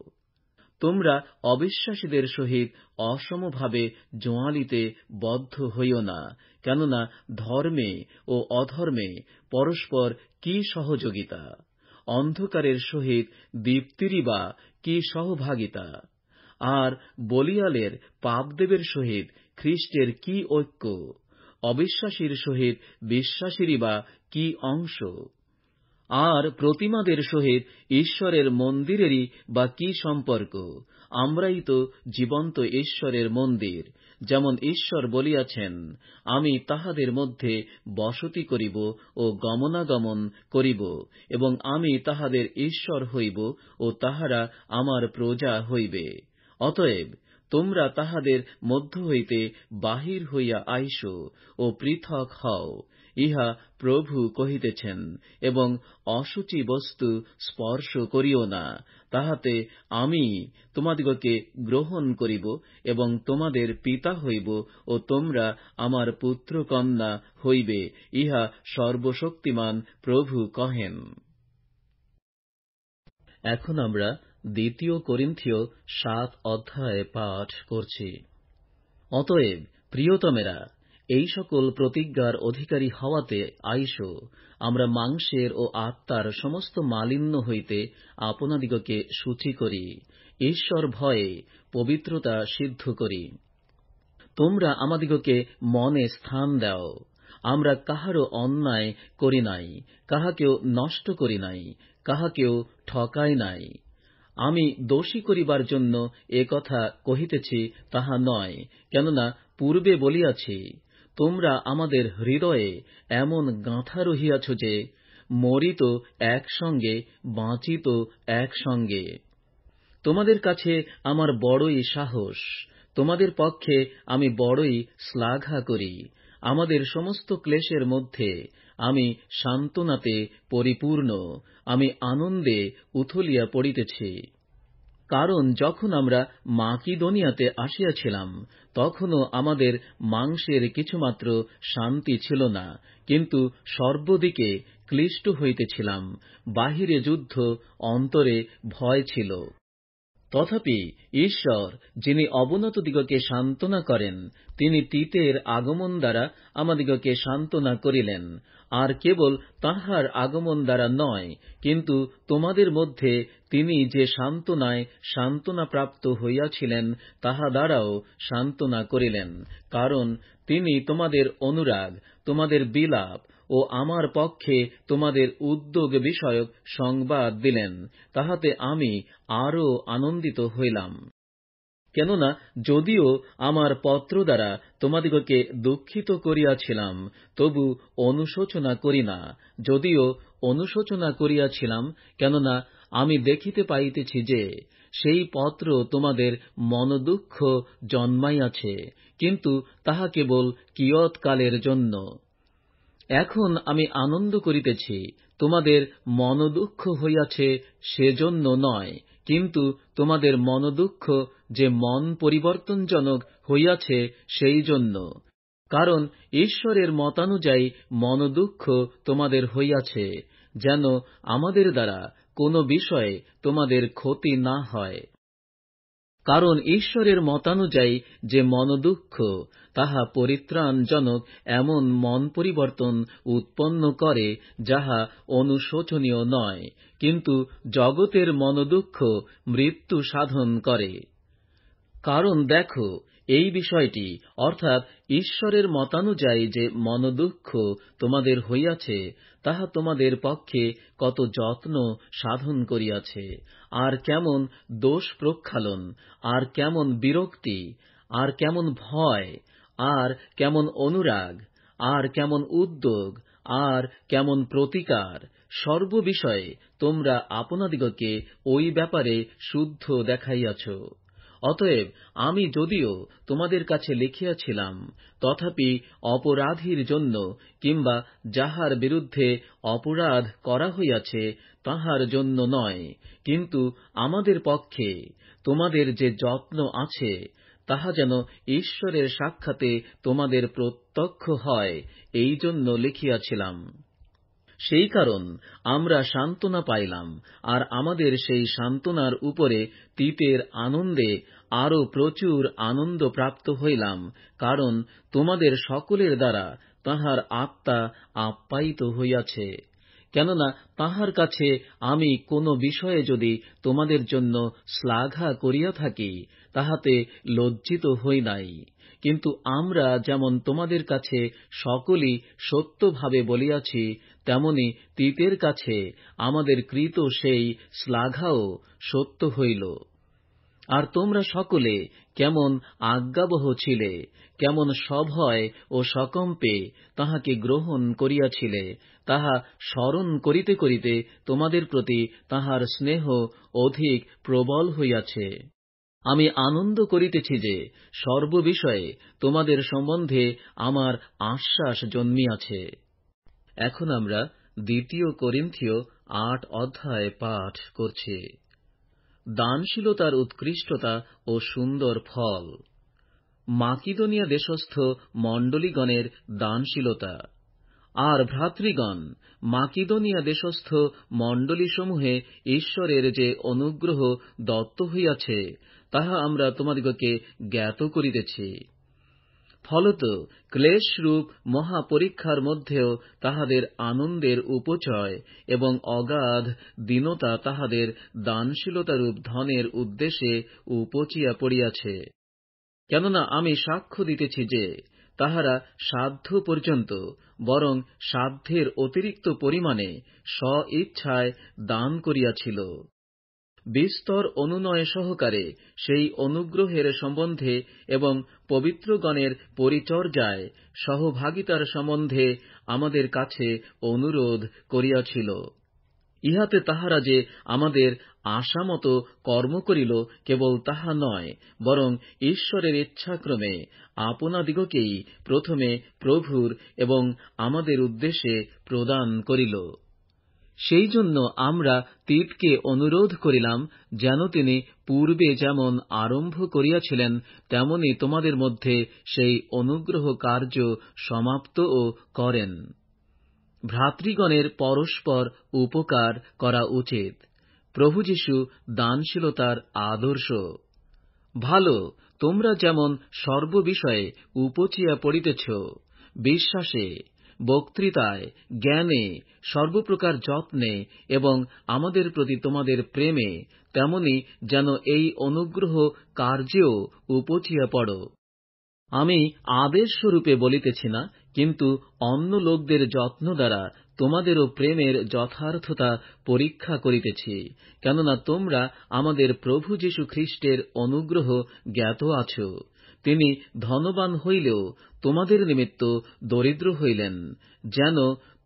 তোমরা অবিশ্বাসীদের সহিত অসমভাবে জোয়ালিতে বদ্ধ হইও না, কেননা ধর্মে ও অধর্মে পরস্পর কি সহযোগিতা? অন্ধকারের সহিত দীপ্তিরই বা কি সহভাগিতা? আর বলিয়ালের পাপদেবের সহিত খ্রীষ্টের কি ঐক্য? অবিশ্বাসীর সহিত বিশ্বাসীরই বা কি অংশ? আর প্রতিমাদের সহিত ঈশ্বরের মন্দিরেরই বা কি সম্পর্ক? আমরাই তো জীবন্ত ঈশ্বরের মন্দির। যেমন ঈশ্বর বলিয়াছেন, আমি তাহাদের মধ্যে বসতি করিব ও গমনাগমন করিব, এবং আমি তাহাদের ঈশ্বর হইব ও তাহারা আমার প্রজা হইবে। অতএব তোমরা তাহাদের মধ্য হইতে বাহির হইয়া আইসো ও পৃথক হও, ইহা প্রভু কহিতেছেন, এবং অশুচি বস্তু স্পর্শ করিও না, তাহাতে আমি তোমাদিগকে গ্রহণ করিব এবং তোমাদের পিতা হইব ও তোমরা আমার পুত্র কন্যা হইবে, ইহা সর্বশক্তিমান প্রভু কহেন। এখন আমরা 2 করিন্থীয় 7 অধ্যায়ে পাঠ করছি। অতএব প্রিয়তমেরা, এই সকল প্রতিজ্ঞার অধিকারী হওয়াতে আইসো, আমরা মাংসের ও আত্মার সমস্ত মালিন্য হইতে আপনাদিগকে শুচি করি, ঈশ্বর ভয়ে পবিত্রতা সিদ্ধ করি। তোমরা আমাদিগকে মনে স্থান দাও। আমরা কাহারও অন্যায় করি নাই, কাহাকেও নষ্ট করি নাই, কাহাকেও ঠকাই নাই। আমি দোষী করিবার জন্য একথা কহিতেছি তাহা নয়, কেননা পূর্বে বলিয়াছি, তোমরা আমাদের হৃদয়ে এমন গাঁথা রহিয়াছ যে, মরিত একসঙ্গে, বাঁচিত একসঙ্গে। তোমাদের কাছে আমার বড়ই সাহস, তোমাদের পক্ষে আমি বড়ই শ্লাঘা করি। আমাদের সমস্ত ক্লেশের মধ্যে আমি সান্ত্বনাতে পরিপূর্ণ, আমি আনন্দে উথলিয়া পড়িতেছি। কারণ যখন আমরা মাকিদোনিয়াতে আসিয়াছিলাম, তখনও আমাদের মাংসের কিছুমাত্র শান্তি ছিল না, কিন্তু সর্বদিকে ক্লিষ্ট হইতেছিলাম। বাহিরে যুদ্ধ, অন্তরে ভয় ছিল। তথাপি ঈশ্বর, যিনি অবনত দিগকে সান্ত্বনা করেন, তিনি তীতের আগমন দ্বারা আমাদিগকে সান্ত্বনা করিলেন। আর কেবল তাঁহার আগমন দ্বারা নয়, কিন্তু তোমাদের মধ্যে তিনি যে সান্ত্বনায় সান্ত্বনা প্রাপ্ত হইয়াছিলেন, তাহা দ্বারাও সান্ত্বনা করিলেন। কারণ তিনি তোমাদের অনুরাগ, তোমাদের বিলাপ ও আমার পক্ষে তোমাদের উদ্যোগ বিষয়ক সংবাদ দিলেন, তাহাতে আমি আরও আনন্দিত হইলাম। কেননা যদিও আমার পত্র দ্বারা তোমাদিগকে দুঃখিত করিয়াছিলাম, তবু অনুশোচনা করি না। যদিও অনুশোচনা করিয়াছিলাম, কেননা আমি দেখিতে পাইতেছি যে, সেই পত্র তোমাদের মনোদুঃখ জন্মাইয়াছে, কিন্তু তাহা কেবল কিয়ৎকালের জন্য। এখন আমি আনন্দ করিতেছি, তোমাদের মনোদুঃখ হইয়াছে সেজন্য নয়, কিন্তু তোমাদের মনোদুঃখ যে মন পরিবর্তনজনক হইয়াছে সেই জন্য। কারণ ঈশ্বরের মতানুযায়ী মনোদুঃখ তোমাদের হইয়াছে, যেন আমাদের দ্বারা কোনো বিষয়ে তোমাদের ক্ষতি না হয়। কারণ ঈশ্বরের মতানুযায়ী যে মনোদুঃখ, তাহা পরিত্রাণজনক এমন মন পরিবর্তন উৎপন্ন করে, যাহা অনুশোচনীয় নয়, কিন্তু জগতের মনোদুঃখ মৃত্যু সাধন করে। কারণ দেখো, এই বিষয়টি, অর্থাৎ ঈশ্বরের মতানুযায়ী যে মনোদুঃখ তোমাদের হইয়াছে, তাহা তোমাদের পক্ষে কত যত্ন সাধন করিয়াছে, আর কেমন দোষ প্রক্ষালন, আর কেমন বিরক্তি, আর কেমন ভয়, আর কেমন অনুরাগ, আর কেমন উদ্যোগ, আর কেমন প্রতিকার, সর্ববিষয়ে তোমরা আপনাদিগকে ওই ব্যাপারে শুদ্ধ দেখাইয়াছ। অতএব আমি যদিও তোমাদের কাছে লিখিয়াছিলাম, তথাপি অপরাধীর জন্য কিংবা যাহার বিরুদ্ধে অপরাধ করা হইয়াছে তাহার জন্য নয়, কিন্তু আমাদের পক্ষে তোমাদের যে যত্ন আছে তাহা যেন ঈশ্বরের সাক্ষাতে তোমাদের প্রত্যক্ষ হয়, এই জন্য লিখিয়াছিলাম। সেই কারণ আমরা সান্ত্বনা পাইলাম, আর আমাদের সেই সান্ত্বনার উপরে তিতের আনন্দে আরো প্রচুর আনন্দ প্রাপ্ত হইলাম, কারণ তোমাদের সকলের দ্বারা তাঁহার আত্মা আপ্যায়িত হইয়াছে। কেননা তাঁহার কাছে আমি কোন বিষয়ে যদি তোমাদের জন্য শ্লাঘা করিয়া থাকি, তাহাতে লজ্জিত হই নাই। কিন্তু আমরা যেমন তোমাদের কাছে সকলই সত্যভাবে বলিয়াছি, তেমনি তিতের কাছে আমাদের কৃত সেই শ্লাঘাও সত্য হইল। আর তোমরা সকলে কেমন আজ্ঞাবহ ছিলে, কেমন সভয় ও সকম্পে তাহাকে গ্রহণ করিয়াছিলে, তাহা স্মরণ করিতে করিতে তোমাদের প্রতি তাহার স্নেহ অধিক প্রবল হইয়াছে। আমি আনন্দ করিতেছি যে সর্ববিষয়ে তোমাদের সম্বন্ধে আমার আশ্বাস জন্মিয়াছে। এখন আমরা 2 করিন্থীয় 8 অধ্যায় পাঠ করছি। দানশীলতার উৎকৃষ্টতা ও সুন্দর ফল। মাকিদোনিয়া দেশস্থ মণ্ডলীগণের দানশীলতা। আর ভ্রাতৃগণ, মাকিদোনিয়া দেশস্থ মণ্ডলীসমূহে ঈশ্বরের যে অনুগ্রহ দত্ত হইয়াছে, তাহা আমরা তোমাদিগকে জ্ঞাত করিতেছি। ফলত ক্লেশরূপ মহাপরীক্ষার মধ্যেও তাহাদের আনন্দের উপচয় এবং অগাধ দীনতা তাহাদের দানশীলতারূপ ধনের উদ্দেশ্যে উপচিয়া পড়িয়াছে। কেননা আমি সাক্ষ্য দিতেছি যে তাহারা সাধ্য পর্যন্ত, বরং সাধ্যের অতিরিক্ত পরিমাণে স্ব-ইচ্ছায় দান করিয়াছিল। বিস্তর অনুনয় সহকারে সেই অনুগ্রহের সম্বন্ধে এবং পবিত্রগণের পরিচর্যায় সহভাগিতার সম্বন্ধে আমাদের কাছে অনুরোধ করিয়াছিল। ইহাতে তাহারা যে আমাদের আশামত কর্ম করিল, কেবল তাহা নয়, বরং ঈশ্বরের ইচ্ছাক্রমে আপনাদিগকেই প্রথমে প্রভুর এবং আমাদের উদ্দেশ্যে প্রদান করিল। সেই জন্য আমরা তিতকে অনুরোধ করিলাম, যেন তিনি পূর্বে যেমন আরম্ভ করিয়াছিলেন, তেমনি তোমাদের মধ্যে সেই অনুগ্রহ কার্য সমাপ্তও করেন। ভ্রাতৃগণের পরস্পর উপকার করা উচিত। প্রভু যীশু দানশীলতার আদর্শ। ভালো, তোমরা যেমন সর্ববিষয়ে উপচিয়া পড়িতেছ, বিশ্বাসে, বক্তৃতায়, জ্ঞানে, সর্বপ্রকার যত্নে এবং আমাদের প্রতি তোমাদের প্রেমে, তেমনি যেন এই অনুগ্রহ কার্যেও উপচিয়া পড়ো। আমি আদেশস্বরূপে বলিতেছি না, কিন্তু অন্য লোকদের যত্ন দ্বারা তোমাদেরও প্রেমের যথার্থতা পরীক্ষা করিতেছি। কেননা তোমরা আমাদের প্রভু যীশু খ্রিস্টের অনুগ্রহ জ্ঞাত আছ। তিনি ধনবান হইলেও তোমাদের নিমিত্ত দরিদ্র হইলেন, যেন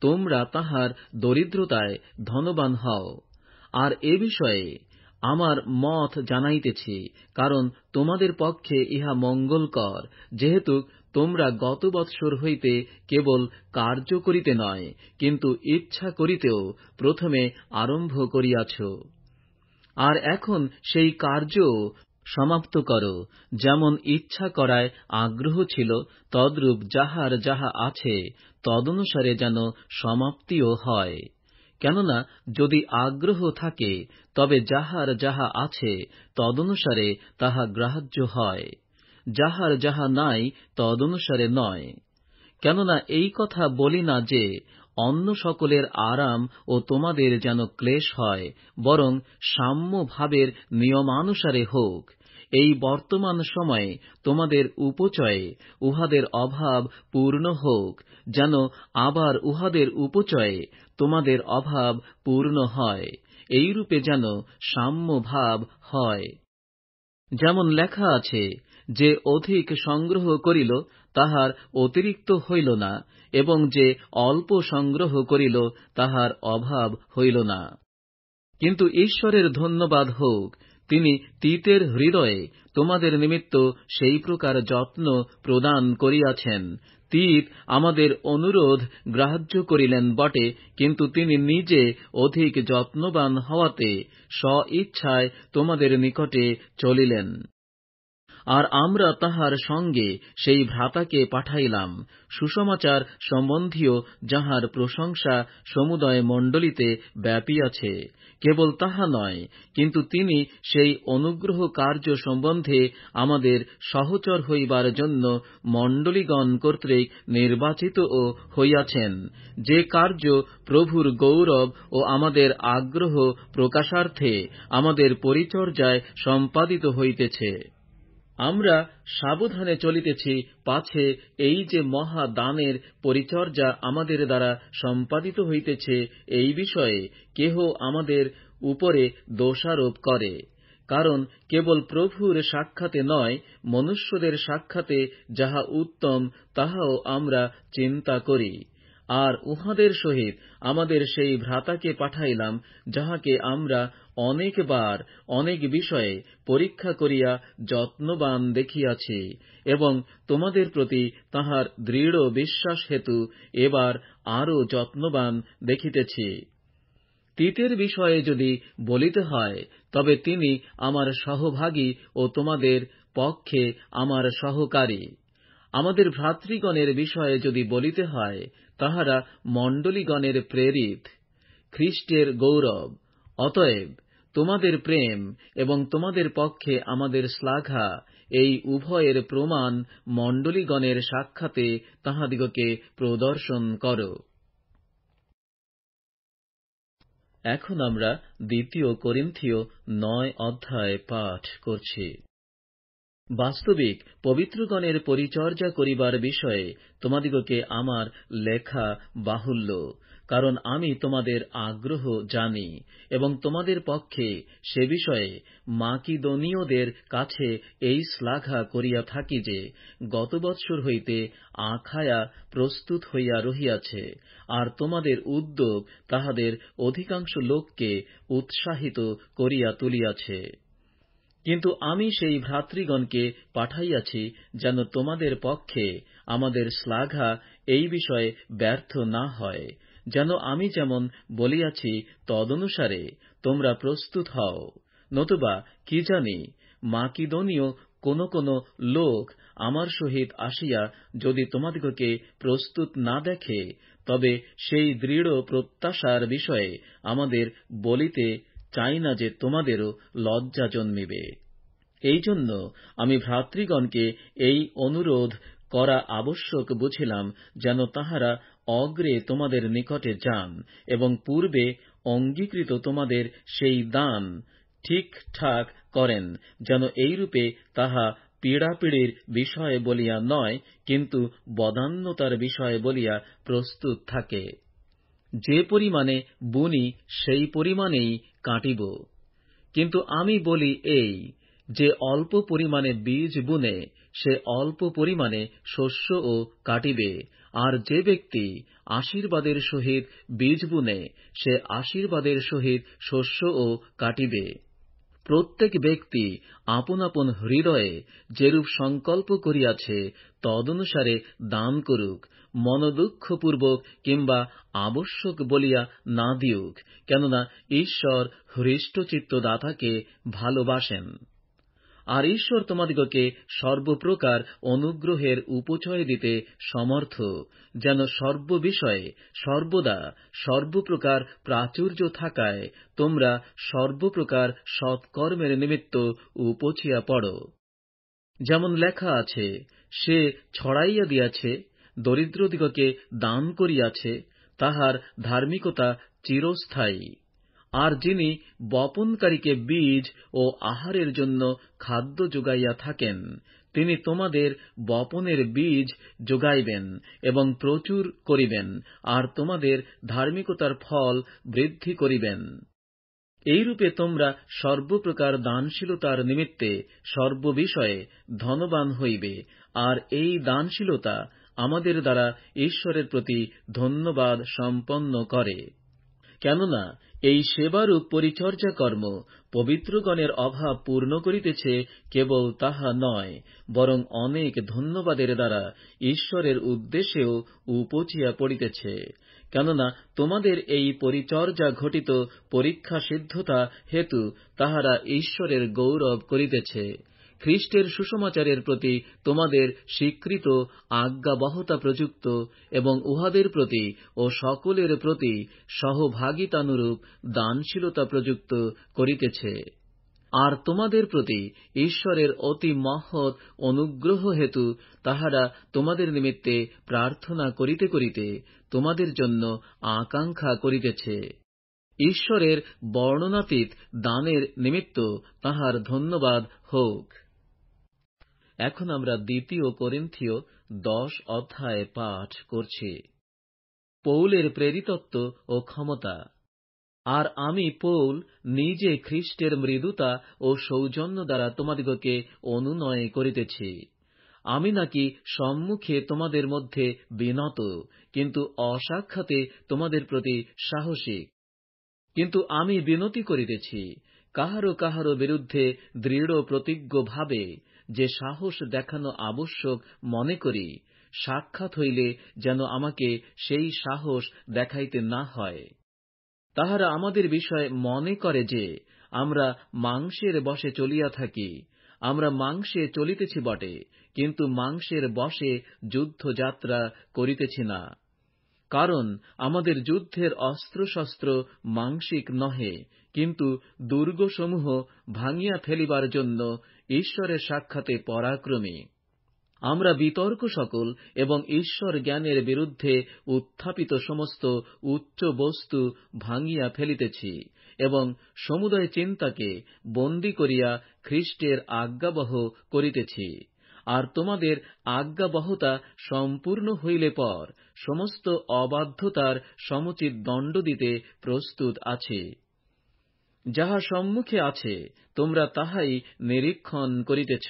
তোমরা তাঁহার দরিদ্রতায় ধনবান হও। আর এ বিষয়ে আমার মত জানাইতেছি, কারণ তোমাদের পক্ষে ইহা মঙ্গলকর, যেহেতু তোমরা গত বৎসর হইতে কেবল কার্য করিতে নয়, কিন্তু ইচ্ছা করিতেও প্রথমে আরম্ভ করিয়াছ। আর এখন সেই কার্য সমাপ্ত করো। যেমন ইচ্ছা করায় আগ্রহ ছিল, তদ্রূপ যাহার যাহা আছে তদনুসারে যেন সমাপ্তিও হয়। কেননা যদি আগ্রহ থাকে, তবে যাহার যাহা আছে তদনুসারে তাহা গ্রাহ্য হয়, যাহার যাহা নাই তদনুসারে নয়। কেননা এই কথা বলি না যে অন্য সকলের আরাম ও তোমাদের যেন ক্লেশ হয়, বরং সাম্য ভাবের নিয়মানুসারে হোক। এই বর্তমান সময়ে তোমাদের উপচয়ে উহাদের অভাব পূর্ণ হোক, যেন আবার উহাদের উপচয়ে তোমাদের অভাব পূর্ণ হয়। এইরূপে যেন সাম্য ভাব হয়। যেমন লেখা আছে, যে অধিক সংগ্রহ করিল তাহার অতিরিক্ত হইল না, এবং যে অল্প সংগ্রহ করিল তাহার অভাব হইল না। কিন্তু ঈশ্বরের ধন্যবাদ হোক, তিনি তীতের হৃদয়ে তোমাদের নিমিত্ত সেই প্রকার যত্ন প্রদান করিয়াছেন। তীত আমাদের অনুরোধ গ্রাহ্য করিলেন বটে, কিন্তু তিনি নিজে অধিক যত্নবান হওয়াতে স্ব-ইচ্ছায় তোমাদের নিকটে চলিলেন। আর আমরা তাহার সঙ্গে সেই ভ্রাতাকে পাঠাইলাম, সুসমাচার সম্বন্ধীয়, যাহার প্রশংসা সমুদয় মণ্ডলীতে ব্যাপিয়াছে। কেবল তাহা নয়, কিন্তু তিনি সেই অনুগ্রহ কার্য সম্বন্ধে আমাদের সহচর হইবার জন্য মণ্ডলীগণ কর্তৃক নির্বাচিতও হইয়াছেন, যে কার্য প্রভুর গৌরব ও আমাদের আগ্রহ প্রকাশার্থে আমাদের পরিচর্যায় সম্পাদিত হইতেছে। আমরা সাবধানে চলিতেছি, পাছে এই যে মহা দানের পরিচর্যা আমাদের দ্বারা সম্পাদিত হইতেছে, এই বিষয়ে কেহ আমাদের উপরে দোষারোপ করে। কারণ কেবল প্রভুর সাক্ষাতে নয়, মনুষ্যদের সাক্ষাতে যাহা উত্তম তাহাও আমরা চিন্তা করি। আর উহাদের সহিত আমাদের সেই ভ্রাতাকে পাঠাইলাম, যাহাকে আমরা অনেকবার অনেক বিষয়ে পরীক্ষা করিয়া যত্নবান দেখিয়াছি, এবং তোমাদের প্রতি তাহার দৃঢ় বিশ্বাস হেতু এবার আরও যত্নবান দেখিতেছি। তীতের বিষয়ে যদি বলিতে হয়, তবে তিনি আমার সহভাগী ও তোমাদের পক্ষে আমার সহকারী। আমাদের ভ্রাতৃগণের বিষয়ে যদি বলিতে হয়, তাহারা মণ্ডলীগণের প্রেরিত, খ্রীষ্টের গৌরব। অতএব তোমাদের প্রেম এবং তোমাদের পক্ষে আমাদের শ্লাঘা, এই উভয়ের প্রমাণ মণ্ডলীগণের সাক্ষাতে তাহাদিগকে প্রদর্শন কর। এখন আমরা 2 করিন্থীয় 9 অধ্যায় পাঠ করছি। বাস্তবিক পবিত্রগণের পরিচর্যা করিবার বিষয়ে তোমাদিগকে আমার লেখা বাহুল্য, কারণ আমি তোমাদের আগ্রহ জানি, এবং তোমাদের পক্ষে সে বিষয়ে মাকিদনীয়দের কাছে এই শ্লাঘা করিয়া থাকি যে, গত বৎসর হইতে আখায়া প্রস্তুত হইয়া রহিয়াছে, আর তোমাদের উদ্যোগ তাহাদের অধিকাংশ লোককে উৎসাহিত করিয়া তুলিয়াছে। কিন্তু আমি সেই ভ্রাতৃগণকে পাঠাইয়াছি, যেন তোমাদের পক্ষে আমাদের শ্লাঘা এই বিষয়ে ব্যর্থ না হয়, যেন আমি যেমন বলিয়াছি তদনুসারে তোমরা প্রস্তুত হও। নতুবা কি জানি, মাকিদনীয় কোন কোন লোক আমার সহিত আসিয়া যদি তোমাদিগকে প্রস্তুত না দেখে, তবে সেই দৃঢ় প্রত্যাশার বিষয়ে আমাদের বলিতে চাই না যে তোমাদেরও লজ্জা জন্মিবে। এই জন্য আমি ভ্রাতৃগণকে এই অনুরোধ করা আবশ্যক বুঝিলাম, যেন তাহারা অগ্রে তোমাদের নিকটে যান, এবং পূর্বে অঙ্গীকৃত তোমাদের সেই দান ঠিকঠাক করেন, যেন এইরূপে তাহা পীড়াপিড়ির বিষয় বলিয়া নয়, কিন্তু বদান্যতার বিষয় বলিয়া প্রস্তুত থাকে। যে পরিমাণে বুনি সেই পরিমাণেই কাটিব। কিন্তু আমি বলি এই, যে অল্প পরিমাণে বীজ বুনে সে অল্প পরিমাণে শস্যও কাটিবে, আর যে ব্যক্তি আশীর্বাদের সহিত বীজ বুনে সে আশীর্বাদের সহিত শস্যও কাটিবে। প্রত্যেক ব্যক্তি আপন আপন হৃদয়ে যেরূপ সংকল্প করিয়াছে তদনুসারে দান করুক, মনোদুঃখপূর্বক কিংবা আবশ্যক বলিয়া না দিউক, কেননা ঈশ্বর হৃষ্টচিত্ত দাতাকে ভালোবাসেন। আর ঈশ্বর তোমাদিগকে সর্বপ্রকার অনুগ্রহের উপচয় দিতে সমর্থ, যেন সর্ববিষয়ে সর্বদা সর্বপ্রকার প্রাচুর্য থাকায় তোমরা সর্বপ্রকার সৎকর্মের নিমিত্ত উপচিয়া পড়ো। যেমন লেখা আছে, সে ছড়াইয়া দিয়াছে, দরিদ্রদিগকে দান করিয়াছে, তাহার ধার্মিকতা চিরস্থায়ী। আর যিনি বপনকারীকে বীজ ও আহারের জন্য খাদ্য যোগাইয়া থাকেন, তিনি তোমাদের বপনের বীজ যোগাইবেন এবং প্রচুর করিবেন, আর তোমাদের ধার্মিকতার ফল বৃদ্ধি করিবেন। এইরূপে তোমরা সর্বপ্রকার দানশীলতার নিমিত্তে সর্ববিষয়ে ধনবান হইবে, আর এই দানশীলতা আমাদের দ্বারা ঈশ্বরের প্রতি ধন্যবাদ সম্পন্ন করে। কেননা এই সেবারূপ পরিচর্যা কর্ম পবিত্রগণের অভাব পূর্ণ করিতেছে, কেবল তাহা নয়, বরং অনেক ধন্যবাদের দ্বারা ঈশ্বরের উদ্দেশ্যেও উপচিয়া পড়িতেছে। কেননা তোমাদের এই পরিচর্যা ঘটিত পরীক্ষা সিদ্ধতা হেতু তাহারা ঈশ্বরের গৌরব করিতেছে। খ্রিস্টের সুসমাচারের প্রতি তোমাদের স্বীকৃত আজ্ঞাবহতা প্রযুক্ত এবং উহাদের প্রতি ও সকলের প্রতি সহভাগিতানুরূপ দানশীলতা প্রযুক্ত করিতেছে। আর তোমাদের প্রতি ঈশ্বরের অতি মহৎ অনুগ্রহ হেতু তাহারা তোমাদের নিমিত্তে প্রার্থনা করিতে করিতে তোমাদের জন্য আকাঙ্ক্ষা করিতেছে। ঈশ্বরের বর্ণনাতীত দানের নিমিত্ত তাহার ধন্যবাদ হোক। এখন আমরা 2 করিন্থীয় 10 অধ্যায় পাঠ করছি। পৌলের প্রেরিতত্ব ও ক্ষমতা। আর আমি পৌল নিজে খ্রিস্টের মৃদুতা ও সৌজন্য দ্বারা তোমাদিগকে অনুনয় করিতেছি। আমি নাকি সম্মুখে তোমাদের মধ্যে বিনত, কিন্তু অসাক্ষাতে তোমাদের প্রতি সাহসিক। কিন্তু আমি বিনতি করিতেছি কাহারো কাহারো বিরুদ্ধে দৃঢ় প্রতিজ্ঞ ভাবে, যে সাহস দেখানো আবশ্যক মনে করি, সাক্ষাৎ হইলে যেন আমাকে সেই সাহস দেখাইতে না হয়। তাহারা আমাদের বিষয়ে মনে করে যে আমরা মাংসের বশে চলিয়া থাকি। আমরা মাংসে চলিতেছি বটে, কিন্তু মাংসের বশে যুদ্ধযাত্রা করিতেছি না। কারণ আমাদের যুদ্ধের অস্ত্রশস্ত্র মাংসিক নহে, কিন্তু দুর্গসমূহ ভাঙিয়া ফেলিবার জন্য ঈশ্বরের সাক্ষাতে পরাক্রমী। আমরা বিতর্ক সকল এবং ঈশ্বর জ্ঞানের বিরুদ্ধে উত্থাপিত সমস্ত উচ্চ বস্তু ভাঙিয়া ফেলিতেছি, এবং সমুদয় চিন্তাকে বন্দী করিয়া খ্রিস্টের আজ্ঞাবহ করিতেছি। আর তোমাদের আজ্ঞাবহতা সম্পূর্ণ হইলে পর সমস্ত অবাধ্যতার সমুচিত দণ্ড দিতে প্রস্তুত আছি। যাহা সম্মুখে আছে তোমরা তাহাই নিরীক্ষণ করিতেছ।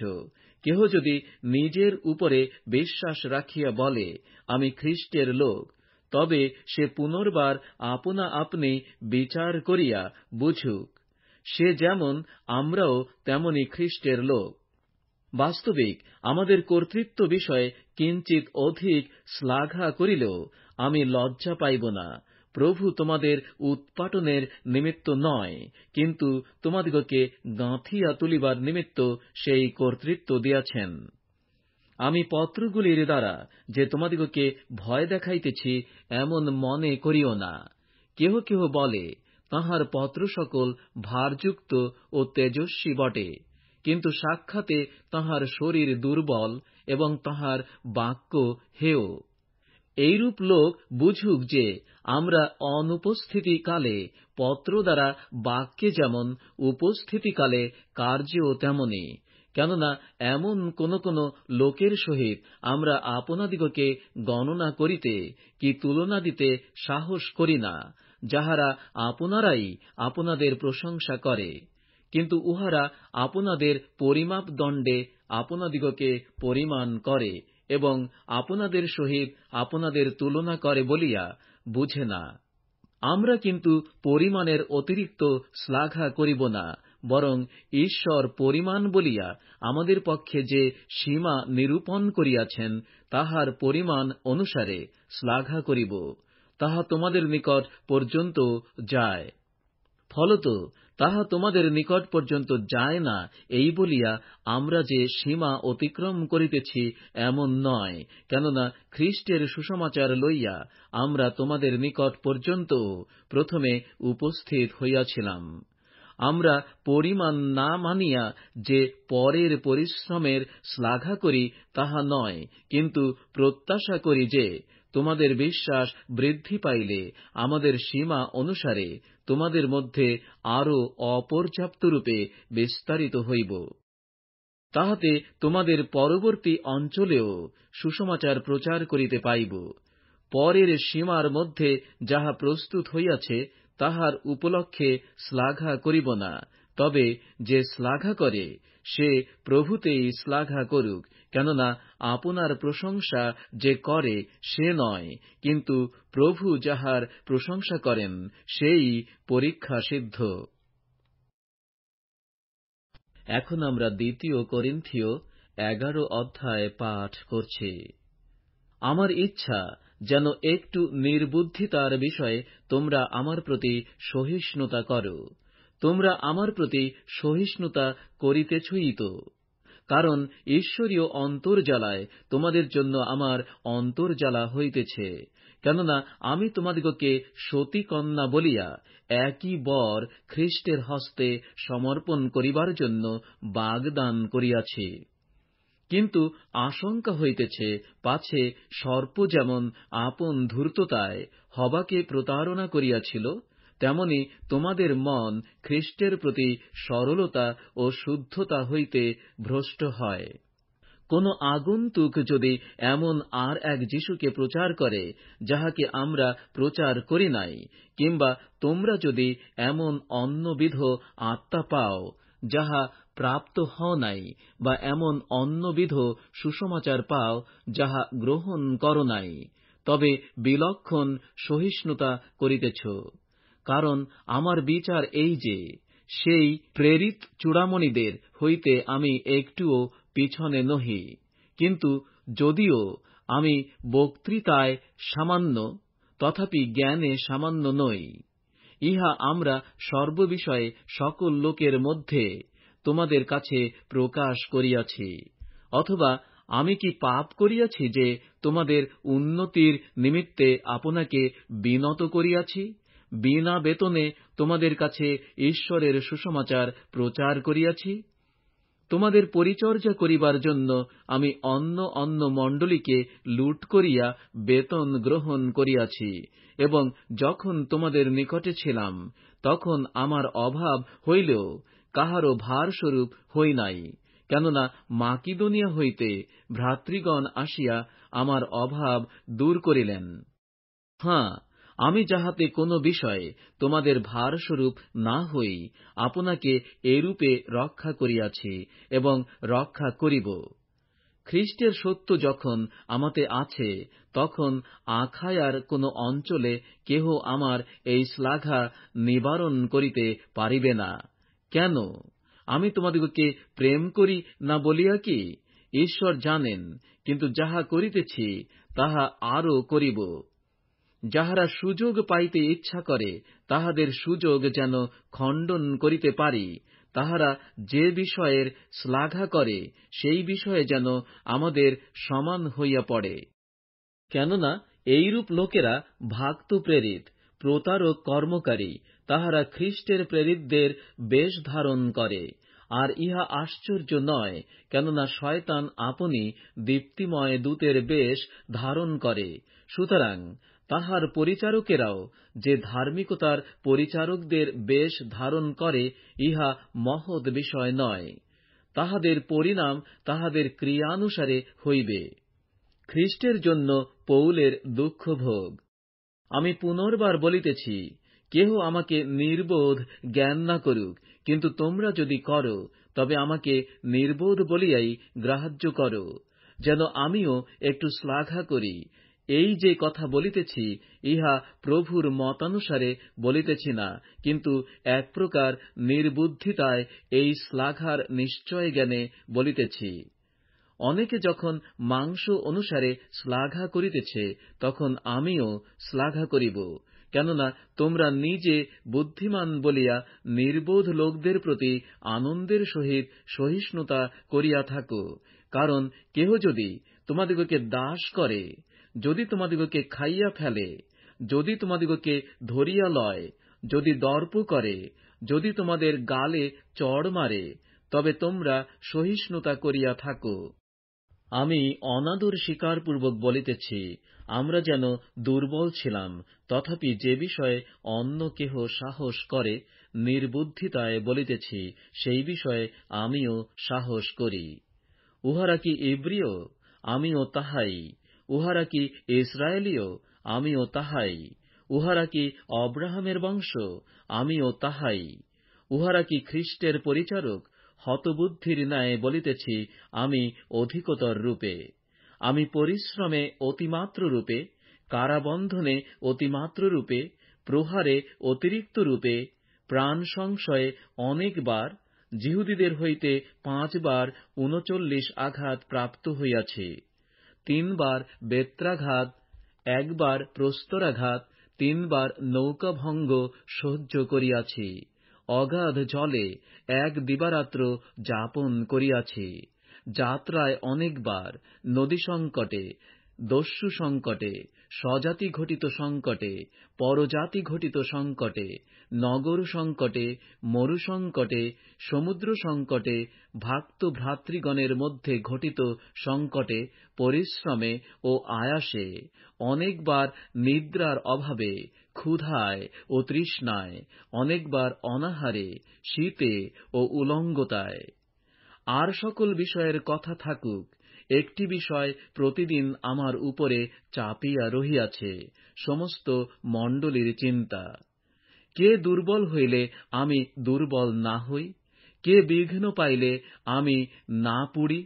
কেহ যদি নিজের উপরে বিশ্বাস রাখিয়া বলে, আমি খ্রিস্টের লোক, তবে সে পুনর্বার আপনা আপনি বিচার করিয়া বুঝুক, সে যেমন আমরাও তেমনি খ্রিস্টের লোক। বাস্তবিক আমাদের কর্তৃত্ব বিষয়ে কিঞ্চিত অধিক শ্লাঘা করিলেও আমি লজ্জা পাইব না। প্রভু তোমাদের উৎপাটনের নিমিত্ত নয়, কিন্তু তোমাদিগকে গাঁথিয়া তুলিবার নিমিত্ত সেই কর্তৃত্ব দিয়াছেন। আমি পত্রগুলির দ্বারা যে তোমাদিগকে ভয় দেখাইতেছি এমন মনে করিও না। কেহ কেহ বলে, তাহার পত্র সকল ভারযুক্ত ও তেজস্বী বটে, কিন্তু সাক্ষাতে তাহার শরীর দুর্বল এবং তাহার বাক্য হেয়। এইরূপ লোক বুঝুক যে আমরা অনুপস্থিতিকালে পত্র দ্বারা বাক্যে যেমন, উপস্থিতিকালে কার্যেও তেমনি। কেননা এমন কোন কোন লোকের সহিত আমরা আপনাদিগকে গণনা করিতে কি তুলনা দিতে সাহস করি না, যাহারা আপনারাই আপনাদের প্রশংসা করে। কিন্তু উহারা আপনাদের পরিমাপ দণ্ডে আপনাদিগকে পরিমাণ করে এবং আপনাদের সহিত আপনাদের তুলনা করে বলিয়া বুঝে না। আমরা কিন্তু পরিমাণের অতিরিক্ত শ্লাঘা করিব না, বরং ঈশ্বর পরিমাণ বলিয়া আমাদের পক্ষে যে সীমা নিরূপণ করিয়াছেন, তাহার পরিমাণ অনুসারে শ্লাঘা করিব। তাহা তোমাদের নিকট পর্যন্ত যায়। ফলত তাহা তোমাদের নিকট পর্যন্ত যায় না এই বলিয়া আমরা যে সীমা অতিক্রম করিতেছি এমন নয়। কেননা খ্রিস্টের সুসমাচার লইয়া আমরা তোমাদের নিকট পর্যন্ত প্রথমে উপস্থিত হইয়াছিলাম। আমরা পরিমাণ না মানিয়া যে পরের পরিশ্রমের শ্লাঘা করি তাহা নয়, কিন্তু প্রত্যাশা করি যে তোমাদের বিশ্বাস বৃদ্ধি পাইলে আমাদের সীমা অনুসারে তোমাদের মধ্যে আরো অপর্যাপ্তরূপে বিস্তারিত হইব। তাহাতে তোমাদের পরবর্তী অঞ্চলেও সুসমাচার প্রচার করিতে পাইব। পরের সীমার মধ্যে যাহা প্রস্তুত হইয়াছে তাহার উপলক্ষে শ্লাঘা করিব না, তবে যে শ্লাঘা করে সে প্রভুতেই শ্লাঘা করুক, কেননা আপনার প্রশংসা যে করে সে নয়, কিন্তু প্রভু যাহার প্রশংসা করেন সেই পরীক্ষা সিদ্ধ। এখন আমরা 2 করিন্থীয় 11 অধ্যায় পাঠ করছি। আমার ইচ্ছা যেন একটু নির্বুদ্ধিতার বিষয়ে তোমরা আমার প্রতি সহিষ্ণুতা করো। তোমরা আমার প্রতি সহিষ্ণুতা করিতেছই তো, কারণ ঈশ্বরীয় অন্তর্জ্বালায় তোমাদের জন্য আমার অন্তর্জ্বালা হইতেছে। কেননা আমি তোমাদিগকে সতীকন্যা বলিয়া একই বর খ্রীষ্টের হস্তে সমর্পণ করিবার জন্য বাগদান করিয়াছি। কিন্তু আশঙ্কা হইতেছে, পাছে সর্প যেমন আপন ধূর্ততায় হবাকে প্রতারণা করিয়াছিল, তেমনি তোমাদের মন খ্রীষ্টের প্রতি সরলতা ও শুদ্ধতা হইতে ভ্রষ্ট হয়। কোন আগন্তুক যদি এমন আর এক যীশুকে প্রচার করে যাহাকে আমরা প্রচার করি নাই, কিংবা তোমরা যদি এমন অন্যবিধ আত্মা পাও যাহা প্রাপ্ত হও নাই, বা এমন অন্যবিধ সুসমাচার পাও যাহা গ্রহণ করো নাই, তবে বিলক্ষণ সহিষ্ণুতা করিতেছ। কারণ আমার বিচার এই যে, সেই প্রেরিত চূড়ামণিদের হইতে আমি একটুও পিছনে নহি। কিন্তু যদিও আমি বক্তৃতায় সামান্য, তথাপি জ্ঞানে সামান্য নই। ইহা আমরা সর্ববিষয়ে সকল লোকের মধ্যে তোমাদের কাছে প্রকাশ করিয়াছি। অথবা আমি কি পাপ করিয়াছি যে তোমাদের উন্নতির নিমিত্তে আপনাকে বিনত করিয়াছি? বিনা বেতনে তোমাদের কাছে ঈশ্বরের সুসমাচার প্রচার করিয়াছি। তোমাদের পরিচর্যা করিবার জন্য আমি অন্য অন্য মণ্ডলীকে লুট করিয়া বেতন গ্রহণ করিয়াছি, এবং যখন তোমাদের নিকটে ছিলাম তখন আমার অভাব হইলেও কাহারও ভারস্বরূপ হই নাই, কেননা মাকিদোনিয়া হইতে ভ্রাতৃগণ আসিয়া আমার অভাব দূর করিলেন। হাঁ, আমি যাহাতে কোনো বিষয়ে তোমাদের ভারস্বরূপ না হই, আপনাকে এরূপে রক্ষা করিয়াছি এবং রক্ষা করিব। খ্রীষ্টের সত্য যখন আমাতে আছে, তখন আখায়ার কোন অঞ্চলে কেহ আমার এই শ্লাঘা নিবারণ করিতে পারিবে না। কেন? আমি তোমাদিগকে প্রেম করি না বলিয়া কি? ঈশ্বর জানেন, কিন্তু যাহা করিতেছি তাহা আরও করিব। যাহারা সুযোগ পাইতে ইচ্ছা করে তাহাদের সুযোগ যেন খণ্ডন করিতে পারি, তাহারা যে বিষয়ের শ্লাঘা করে সেই বিষয়ে যেন আমাদের সমান হইয়া পড়ে। কেননা এইরূপ লোকেরা ভাক্ত প্রেরিত, প্রতারক কর্মকারী, তাহারা খ্রীষ্টের প্রেরিতদের বেশ ধারণ করে। আর ইহা আশ্চর্য নয়, কেননা শয়তান আপনি দীপ্তিময় দূতের বেশ ধারণ করে। সুতরাং তাহার পরিচারকেরাও যে ধার্মিকতার পরিচারকদের বেশ ধারণ করে, ইহা মহৎ বিষয় নয়। তাহাদের পরিণাম তাহাদের ক্রিয়ানুসারে হইবে। খ্রীষ্টের জন্য পৌলের দুঃখ ভোগ। আমি পুনর্বার বলিতেছি, কেহ আমাকে নির্বোধ জ্ঞান না করুক, কিন্তু তোমরা যদি করো, তবে আমাকে নির্বোধ বলিয়াই গ্রাহ্য করো, যেন আমিও একটু শ্লাঘা করি। এই যে কথা বলিতেছি, ইহা প্রভুর মতানুসারে বলিতেছি না, কিন্তু এক প্রকার নির্বুদ্ধিতায় এই শ্লাঘার নিশ্চয় জ্ঞানে বলিতেছি। অনেকে যখন মাংস অনুসারে শ্লাঘা করিতেছে, তখন আমিও শ্লাঘা করিব। কেননা তোমরা নিজে বুদ্ধিমান বলিয়া নির্বোধ লোকদের প্রতি আনন্দের সহিত সহিষ্ণুতা করিয়া থাকো। কারণ কেহ যদি তোমাদিগকে দাস করে, যদি তোমাদিগকে খাইয়া ফেলে, যদি তোমাদিগকে ধরিয়া লয়, যদি দর্প করে, যদি তোমাদের গালে চড় মারে, তবে তোমরা সহিষ্ণুতা করিয়া থাকো। আমি অনাদর স্বীকারপূর্বক বলিতেছি, আমরা যেন দুর্বল ছিলাম, তথাপি যে বিষয়ে অন্য কেহ সাহস করে, নির্বুদ্ধিতায় বলিতেছি, সেই বিষয়ে আমিও সাহস করি। উহারা কি ইব্রিয়? আমিও তাহাই। উহারা কি ইসরায়েলীয়? আমিও তাহাই। উহারা কি অব্রাহামের বংশ? আমিও তাহাই। উহারা কি খ্রীষ্টের পরিচারক? হতবুদ্ধির ন্যায় বলিতেছি, আমি অধিকতর রূপে। আমি পরিশ্রমে অতিমাত্র রূপে, কারাবন্ধনে অতিমাত্র রূপে, প্রহারে অতিরিক্ত রূপে, প্রাণ সংশয়ে অনেকবার, যিহুদীদের হইতে 5 বার 39 আঘাত প্রাপ্ত হইয়াছি। 3 বার বেত্রাঘাত, 1 বার প্রস্তরাঘাত, 3 বার নৌকাভঙ্গ সহ্য করিয়াছি। অগাধ জলে 1 দিবারাত্র যাপন করিয়াছি। যাত্রায় অনেকবার, নদী সংকটে, দস্যু সংকটে, স্বজাতি ঘটিত সংকটে, পরজাতি ঘটিত সংকটে, নগর সংকটে, মরু সংকটে, সমুদ্র সংকটে, ভক্ত ভ্রাতৃগণের মধ্যে ঘটিত সংকটে, পরিশ্রমে ও আয়াসে, অনেকবার নিদ্রার অভাবে, ক্ষুধায় ও তৃষ্ণায়, অনেকবার অনাহারে, শীতে ও উলঙ্গতায়। আর সকল বিষয়ের কথা থাকুক, একটি বিষয় প্রতিদিন আমার উপরে চাপিয়া রহিয়াছে, সমস্ত মণ্ডলীর চিন্তা। কে দুর্বল হইলে আমি দুর্বল না হই? কে বিঘ্ন পাইলে আমি না পুড়ি?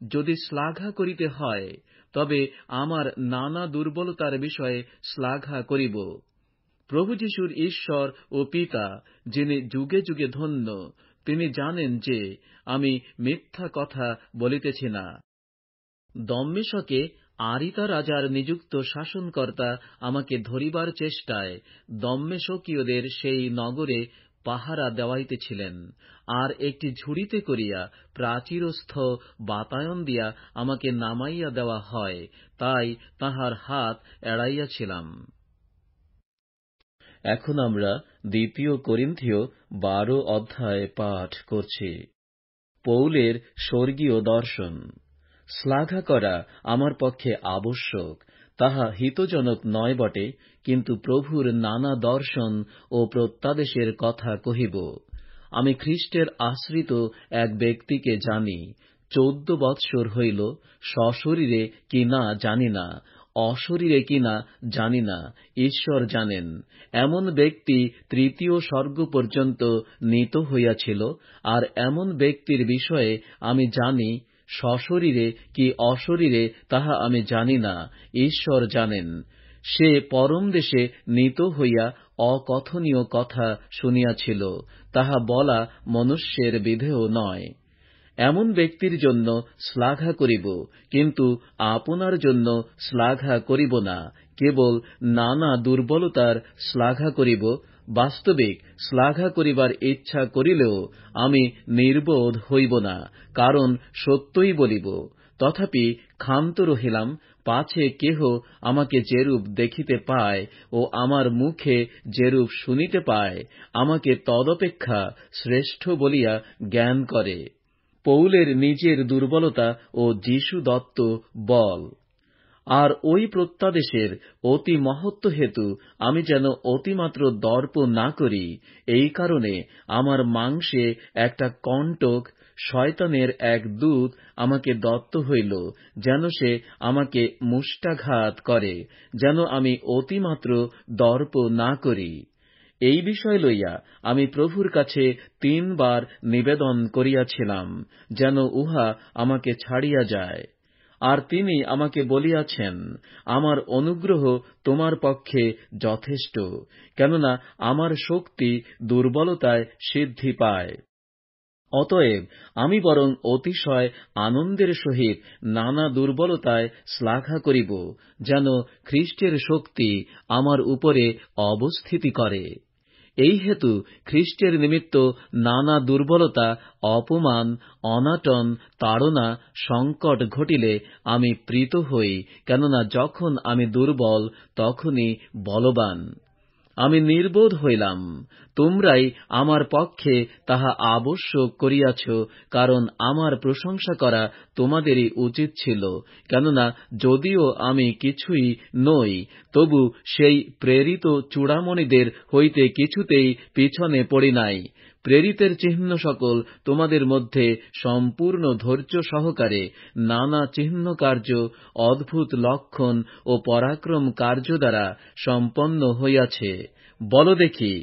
যদি শ্লাঘা করিতে হয়, তবে আমার নানা দুর্বলতার বিষয়ে শ্লাঘা করিব। প্রভু যীশুর ঈশ্বর ও পিতা, যিনি যুগে যুগে ধন্য, তিনি জানেন যে আমি মিথ্যা কথা বলিতেছি না। দম্মেশকে আরিতা রাজার নিযুক্ত শাসনকর্তা আমাকে ধরিবার চেষ্টায় দম্মেশকীয়দের সেই নগরে পাহারা দেওয়াইতেছিলেন, আর একটি ঝুড়িতে করিয়া প্রাচীরস্থ বাতায়ন দিয়া আমাকে নামাইয়া দেওয়া হয়, তাই তাহার হাত এড়াইয়াছিলাম। এখন আমরা 2 করিন্থীয় 12 অধ্যায় পাঠ করছি। পৌলের স্বর্গীয় দর্শন। শ্লাঘা করা আমার পক্ষে আবশ্যক, তাহা হিতজনক নয় বটে, কিন্তু প্রভুর নানা দর্শন ও প্রত্যাদেশের কথা কহিব। আমি খ্রীষ্টের আশ্রিত এক ব্যক্তিকে জানি, 14 বৎসর হইল, সশরীরে কি না জানি না, অশরীরে কিনা জানি না, ঈশ্বর জানেন। এমন ব্যক্তি 3য় স্বর্গ পর্যন্ত নীত হইয়াছিল, আর এমন ব্যক্তির বিষয়ে আমি জানি, সশরীরে কি অশরীরে তাহা আমি জানি না, ঈশ্বর জানেন। সে পরম দেশে নীত হইয়া অকথনীয় কথা শুনিয়াছিল, তাহা বলা মনুষ্যের বিধেয় নয়। এমন ব্যক্তির জন্য শ্লাঘা করিব, কিন্তু আপনার জন্য শ্লাঘা করিব না, কেবল নানা দুর্বলতার শ্লাঘা করিব। বাস্তবিক শ্লাঘা করিবার ইচ্ছা করিলেও আমি নির্বোধ হইব না, কারণ সত্যই বলিব। তথাপি ক্ষান্ত রহিলাম, পাছে কেহ আমাকে যেরূপ দেখিতে পায় ও আমার মুখে যেরূপ শুনিতে পায়, আমাকে তদপেক্ষা শ্রেষ্ঠ বলিয়া জ্ঞান করে। পৌলের নিজের দুর্বলতা ও যীশু দত্ত বল। আর ওই প্রত্যাদেশের অতি মহত্ব হেতু আমি যেন অতিমাত্র দর্প না করি, এই কারণে আমার মাংসে একটা কণ্টক, শয়তানের এক দূত আমাকে দত্ত হইল, যেন সে আমাকে মুষ্টাঘাত করে, যেন আমি অতিমাত্র দর্প না করি। এই বিষয় লইয়া আমি প্রভুর কাছে 3 বার নিবেদন করিয়াছিলাম, যেন উহা আমাকে ছাড়িয়া যায়। আর তিনি আমাকে বলিয়াছেন, আমার অনুগ্রহ তোমার পক্ষে যথেষ্ট, কেননা আমার শক্তি দুর্বলতায় সিদ্ধি পায়। অতএব আমি বরং অতিশয় আনন্দের সহিত নানা দুর্বলতায় শ্লাঘা করিব, যেন খ্রীষ্টের শক্তি আমার উপরে অবস্থিতি করে। এই হেতু খ্রীষ্টের নিমিত্ত নানা দুর্বলতা, অপমান, অনাটন, তাড়না, সংকট ঘটিলে আমি প্রীত হই, কেননা যখন আমি দুর্বল তখনই বলবান। আমি নির্বোধ হইলাম, তোমরাই আমার পক্ষে তাহা আবশ্যক করিয়াছ, কারণ আমার প্রশংসা করা তোমাদেরই উচিত ছিল। কেননা যদিও আমি কিছুই নই, তবু সেই প্রেরিত চূড়ামণিদের হইতে কিছুতেই পিছনে পড়ি নাই। প্রেরিতের চিহ্ন সকল তোমাদের মধ্যে সম্পূর্ণ ধৈর্য সহকারে নানা চিহ্ন কার্য, অদ্ভুত লক্ষণ ও পরাক্রম কার্য দ্বারা সম্পন্ন হইয়াছে। বল দেখি,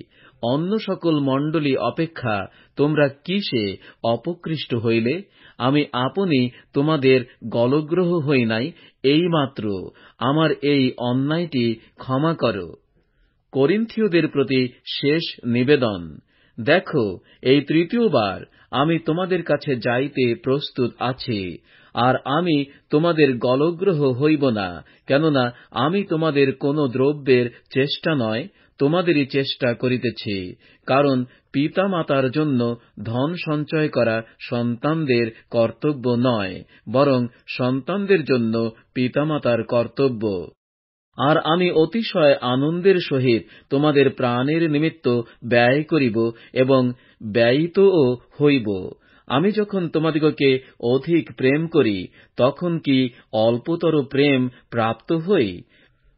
অন্য সকল মণ্ডলী অপেক্ষা তোমরা কিসে অপকৃষ্ট হইলে? আমি আপনি তোমাদের গলগ্রহ হই নাই, এইমাত্র আমার এই অন্যায়টি ক্ষমা করো। করিন্থীয়দের প্রতি শেষ নিবেদন। দেখো, এই তৃতীয়বার আমি তোমাদের কাছে যাইতে প্রস্তুত আছি, আর আমি তোমাদের গলগ্রহ হইব না, কেননা আমি তোমাদের কোন দ্রব্যের চেষ্টা নয়, তোমাদেরই চেষ্টা করিতেছি। কারণ পিতামাতার জন্য ধন সঞ্চয় করা সন্তানদের কর্তব্য নয়, বরং সন্তানদের জন্য পিতামাতার কর্তব্য। আর আমি অতিশয় আনন্দের সহিত তোমাদের প্রাণের নিমিত্ত ব্যয় করিব এবং ব্যয়িতও হইব। আমি যখন তোমাদিগকে অধিক প্রেম করি, তখন কি অল্পতর প্রেম প্রাপ্ত হই?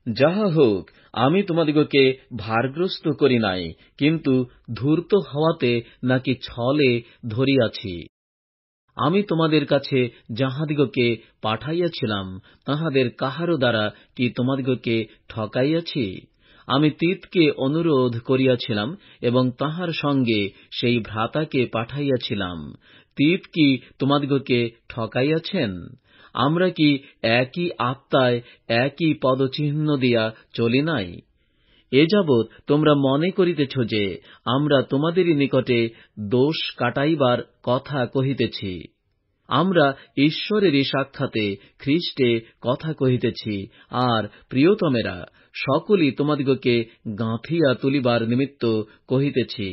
যাহা হোক, আমি তোমাদিগকে ভারগ্রস্ত করি নাই, কিন্তু ধূর্ত হওয়াতে নাকি ছলে ধরিয়াছি। আমি তোমাদের কাছে যাহাদিগকে পাঠাইয়াছিলাম, তাহাদের কাহারও দ্বারা কি তোমাদিগকে ঠকাইয়াছি? আমি তীতকে অনুরোধ করিয়াছিলাম এবং তাহার সঙ্গে সেই ভ্রাতাকে পাঠাইয়াছিলাম। তীত কি তোমাদিগকে ঠকাইয়াছেন? আমরা কি একই আত্মায় একই পদচিহ্ন দিয়া চলি নাই? এ যাবৎ তোমরা মনে করিতেছ যে আমরা তোমাদেরই নিকটে দোষ কাটাইবার কথা কহিতেছি। আমরা ঈশ্বরেরই সাক্ষাতে খ্রীষ্টে কথা কহিতেছি, আর প্রিয়তমেরা, সকলই তোমাদিগকে গাঁথিয়া তুলিবার নিমিত্ত কহিতেছি।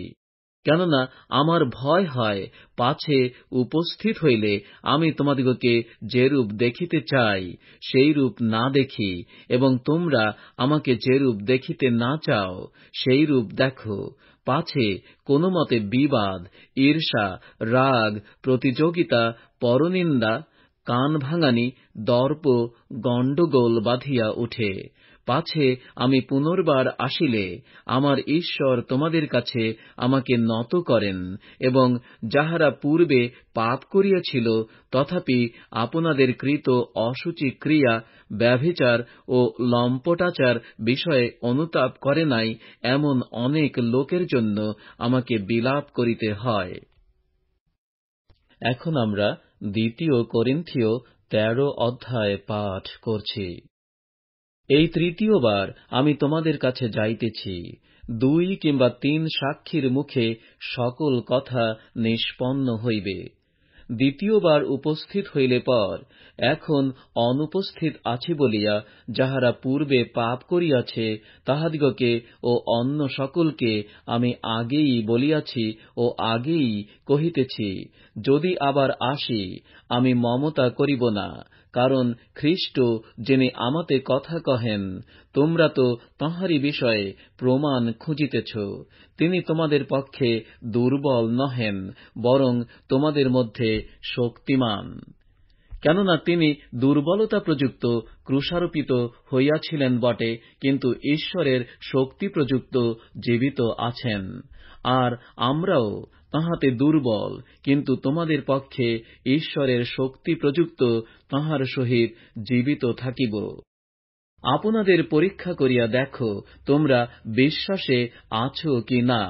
কেননা আমার ভয় হয়, পাছে উপস্থিত হইলে আমি তোমাদিগকে যেরূপ দেখিতে চাই সেইরূপ না দেখি, এবং তোমরা আমাকে যেরূপ দেখিতে না চাও সেইরূপ দেখো, পাছে কোন মতে বিবাদ, ঈর্ষা, রাগ, প্রতিযোগিতা, পরনিন্দা, কান ভাঙানি, দর্প, গণ্ডগোল বাঁধিয়া উঠে। পাছে আমি পুনর্বার আসিলে আমার ঈশ্বর তোমাদের কাছে আমাকে নত করেন, এবং যাহারা পূর্বে পাপ করিয়াছিল তথাপি আপনাদের কৃত অসুচি ক্রিয়া, ব্যভিচার ও লম্পটাচার বিষয়ে অনুতাপ করে নাই, এমন অনেক লোকের জন্য আমাকে বিলাপ করিতে হয়। এখন আমরা 2 করিন্থীয় 13 অধ্যায় পাঠ করছি। এই তৃতীয়বার আমি তোমাদের কাছে যাইতেছি। 2 কিংবা 3 সাক্ষীর মুখে সকল কথা নিষ্পন্ন হইবে। দ্বিতীয়বার উপস্থিত হইলে পর, এখন অনুপস্থিত আছি বলিয়া যাহারা পূর্বে পাপ করিয়াছে তাহাদিগকে ও অন্য সকলকে আমি আগেই বলিয়াছি ও আগেই কহিতেছি, যদি আবার আসি, আমি মমতা করিব না। কারণ খ্রীষ্ট যিনি আমাতে কথা কহেন, তোমরা তো তাঁহারই বিষয়ে প্রমাণ খুঁজিতেছ। তিনি তোমাদের পক্ষে দুর্বল নহেন, বরং তোমাদের মধ্যে শক্তিমান। কেননা তিনি দুর্বলতা প্রযুক্ত ক্রুশারোপিত হইয়াছিলেন বটে, কিন্তু ঈশ্বরের শক্তি প্রযুক্ত জীবিত আছেন। আর আমরাও তাহাতে দুর্বল, কিন্তু তোমাদের পক্ষে ঈশ্বরের শক্তি প্রযুক্ত তাঁহার সহিত জীবিত থাকিব। আপনাদের পরীক্ষা করিয়া দেখো, তোমরা বিশ্বাসে আছো কি না।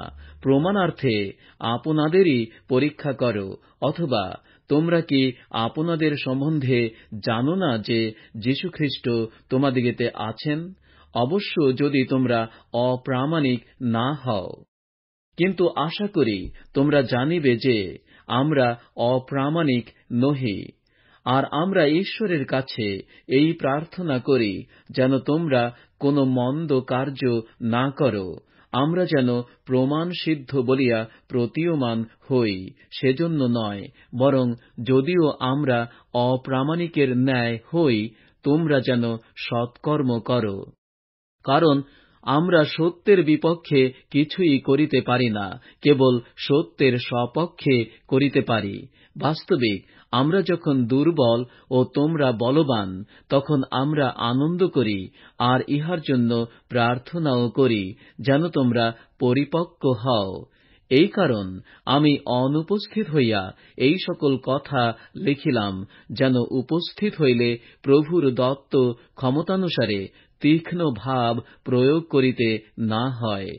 প্রমাণার্থে আপনাদেরই পরীক্ষা করো। অথবা তোমরা কি আপনাদের সম্বন্ধে জানো না যে যীশুখ্রীষ্ট তোমাদিগতে আছেন? অবশ্য যদি তোমরা অপ্রামাণিক না হও। কিন্তু আশা করি তোমরা জানিবে যে আমরা অপ্রামাণিক নহি। আর আমরা ঈশ্বরের কাছে এই প্রার্থনা করি, যেন তোমরা কোন মন্দ কার্য না করো, আমরা যেন প্রমাণ সিদ্ধ বলিয়া প্রতীয়মান হই, সেজন্য নয়, বরং যদিও আমরা অপ্রামাণিকের ন্যায় হই, তোমরা যেন সৎকর্ম করো। কারণ আমরা সত্যের বিপক্ষে কিছুই করিতে পারি না, কেবল সত্যের সপক্ষে করিতে পারি। বাস্তবিক আমরা যখন দুর্বল ও তোমরা বলবান, তখন আমরা আনন্দ করি, আর ইহার জন্য প্রার্থনাও করি, যেন তোমরা পরিপক্ব হও। এই কারণ আমি অনুপস্থিত হইয়া এই সকল কথা লিখিলাম, যেন উপস্থিত হইলে প্রভুর দত্ত ক্ষমতানুসারে তীক্ষ্ণ ভাব প্রয়োগ করিতে না হয়।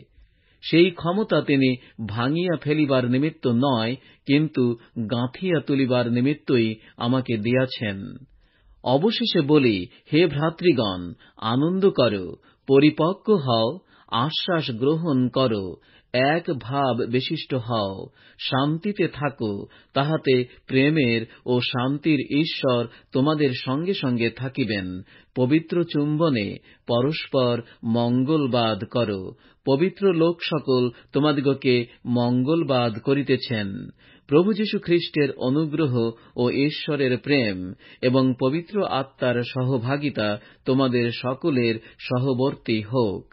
সেই ক্ষমতা তিনি ভাঙিয়া ফেলিবার নিমিত্ত নয়, কিন্তু গাঁথিয়া তুলিবার নিমিত্তই আমাকে দিয়াছেন। অবশেষে বলি, হে ভ্রাতৃগণ, আনন্দ করো, পরিপক্ব হও, আশ্বাস গ্রহণ করো, এক ভাব বিশিষ্ট হও, শান্তিতে থাকো, তাহাতে প্রেমের ও শান্তির ঈশ্বর তোমাদের সঙ্গে সঙ্গে থাকিবেন। পবিত্র চুম্বনে পরস্পর মঙ্গলবাদ করো। পবিত্র লোক সকল তোমাদিগকে মঙ্গলবাদ করিতেছেন। প্রভু যীশু খ্রিস্টের অনুগ্রহ ও ঈশ্বরের প্রেম এবং পবিত্র আত্মার সহভাগিতা তোমাদের সকলের সহবর্তী হোক।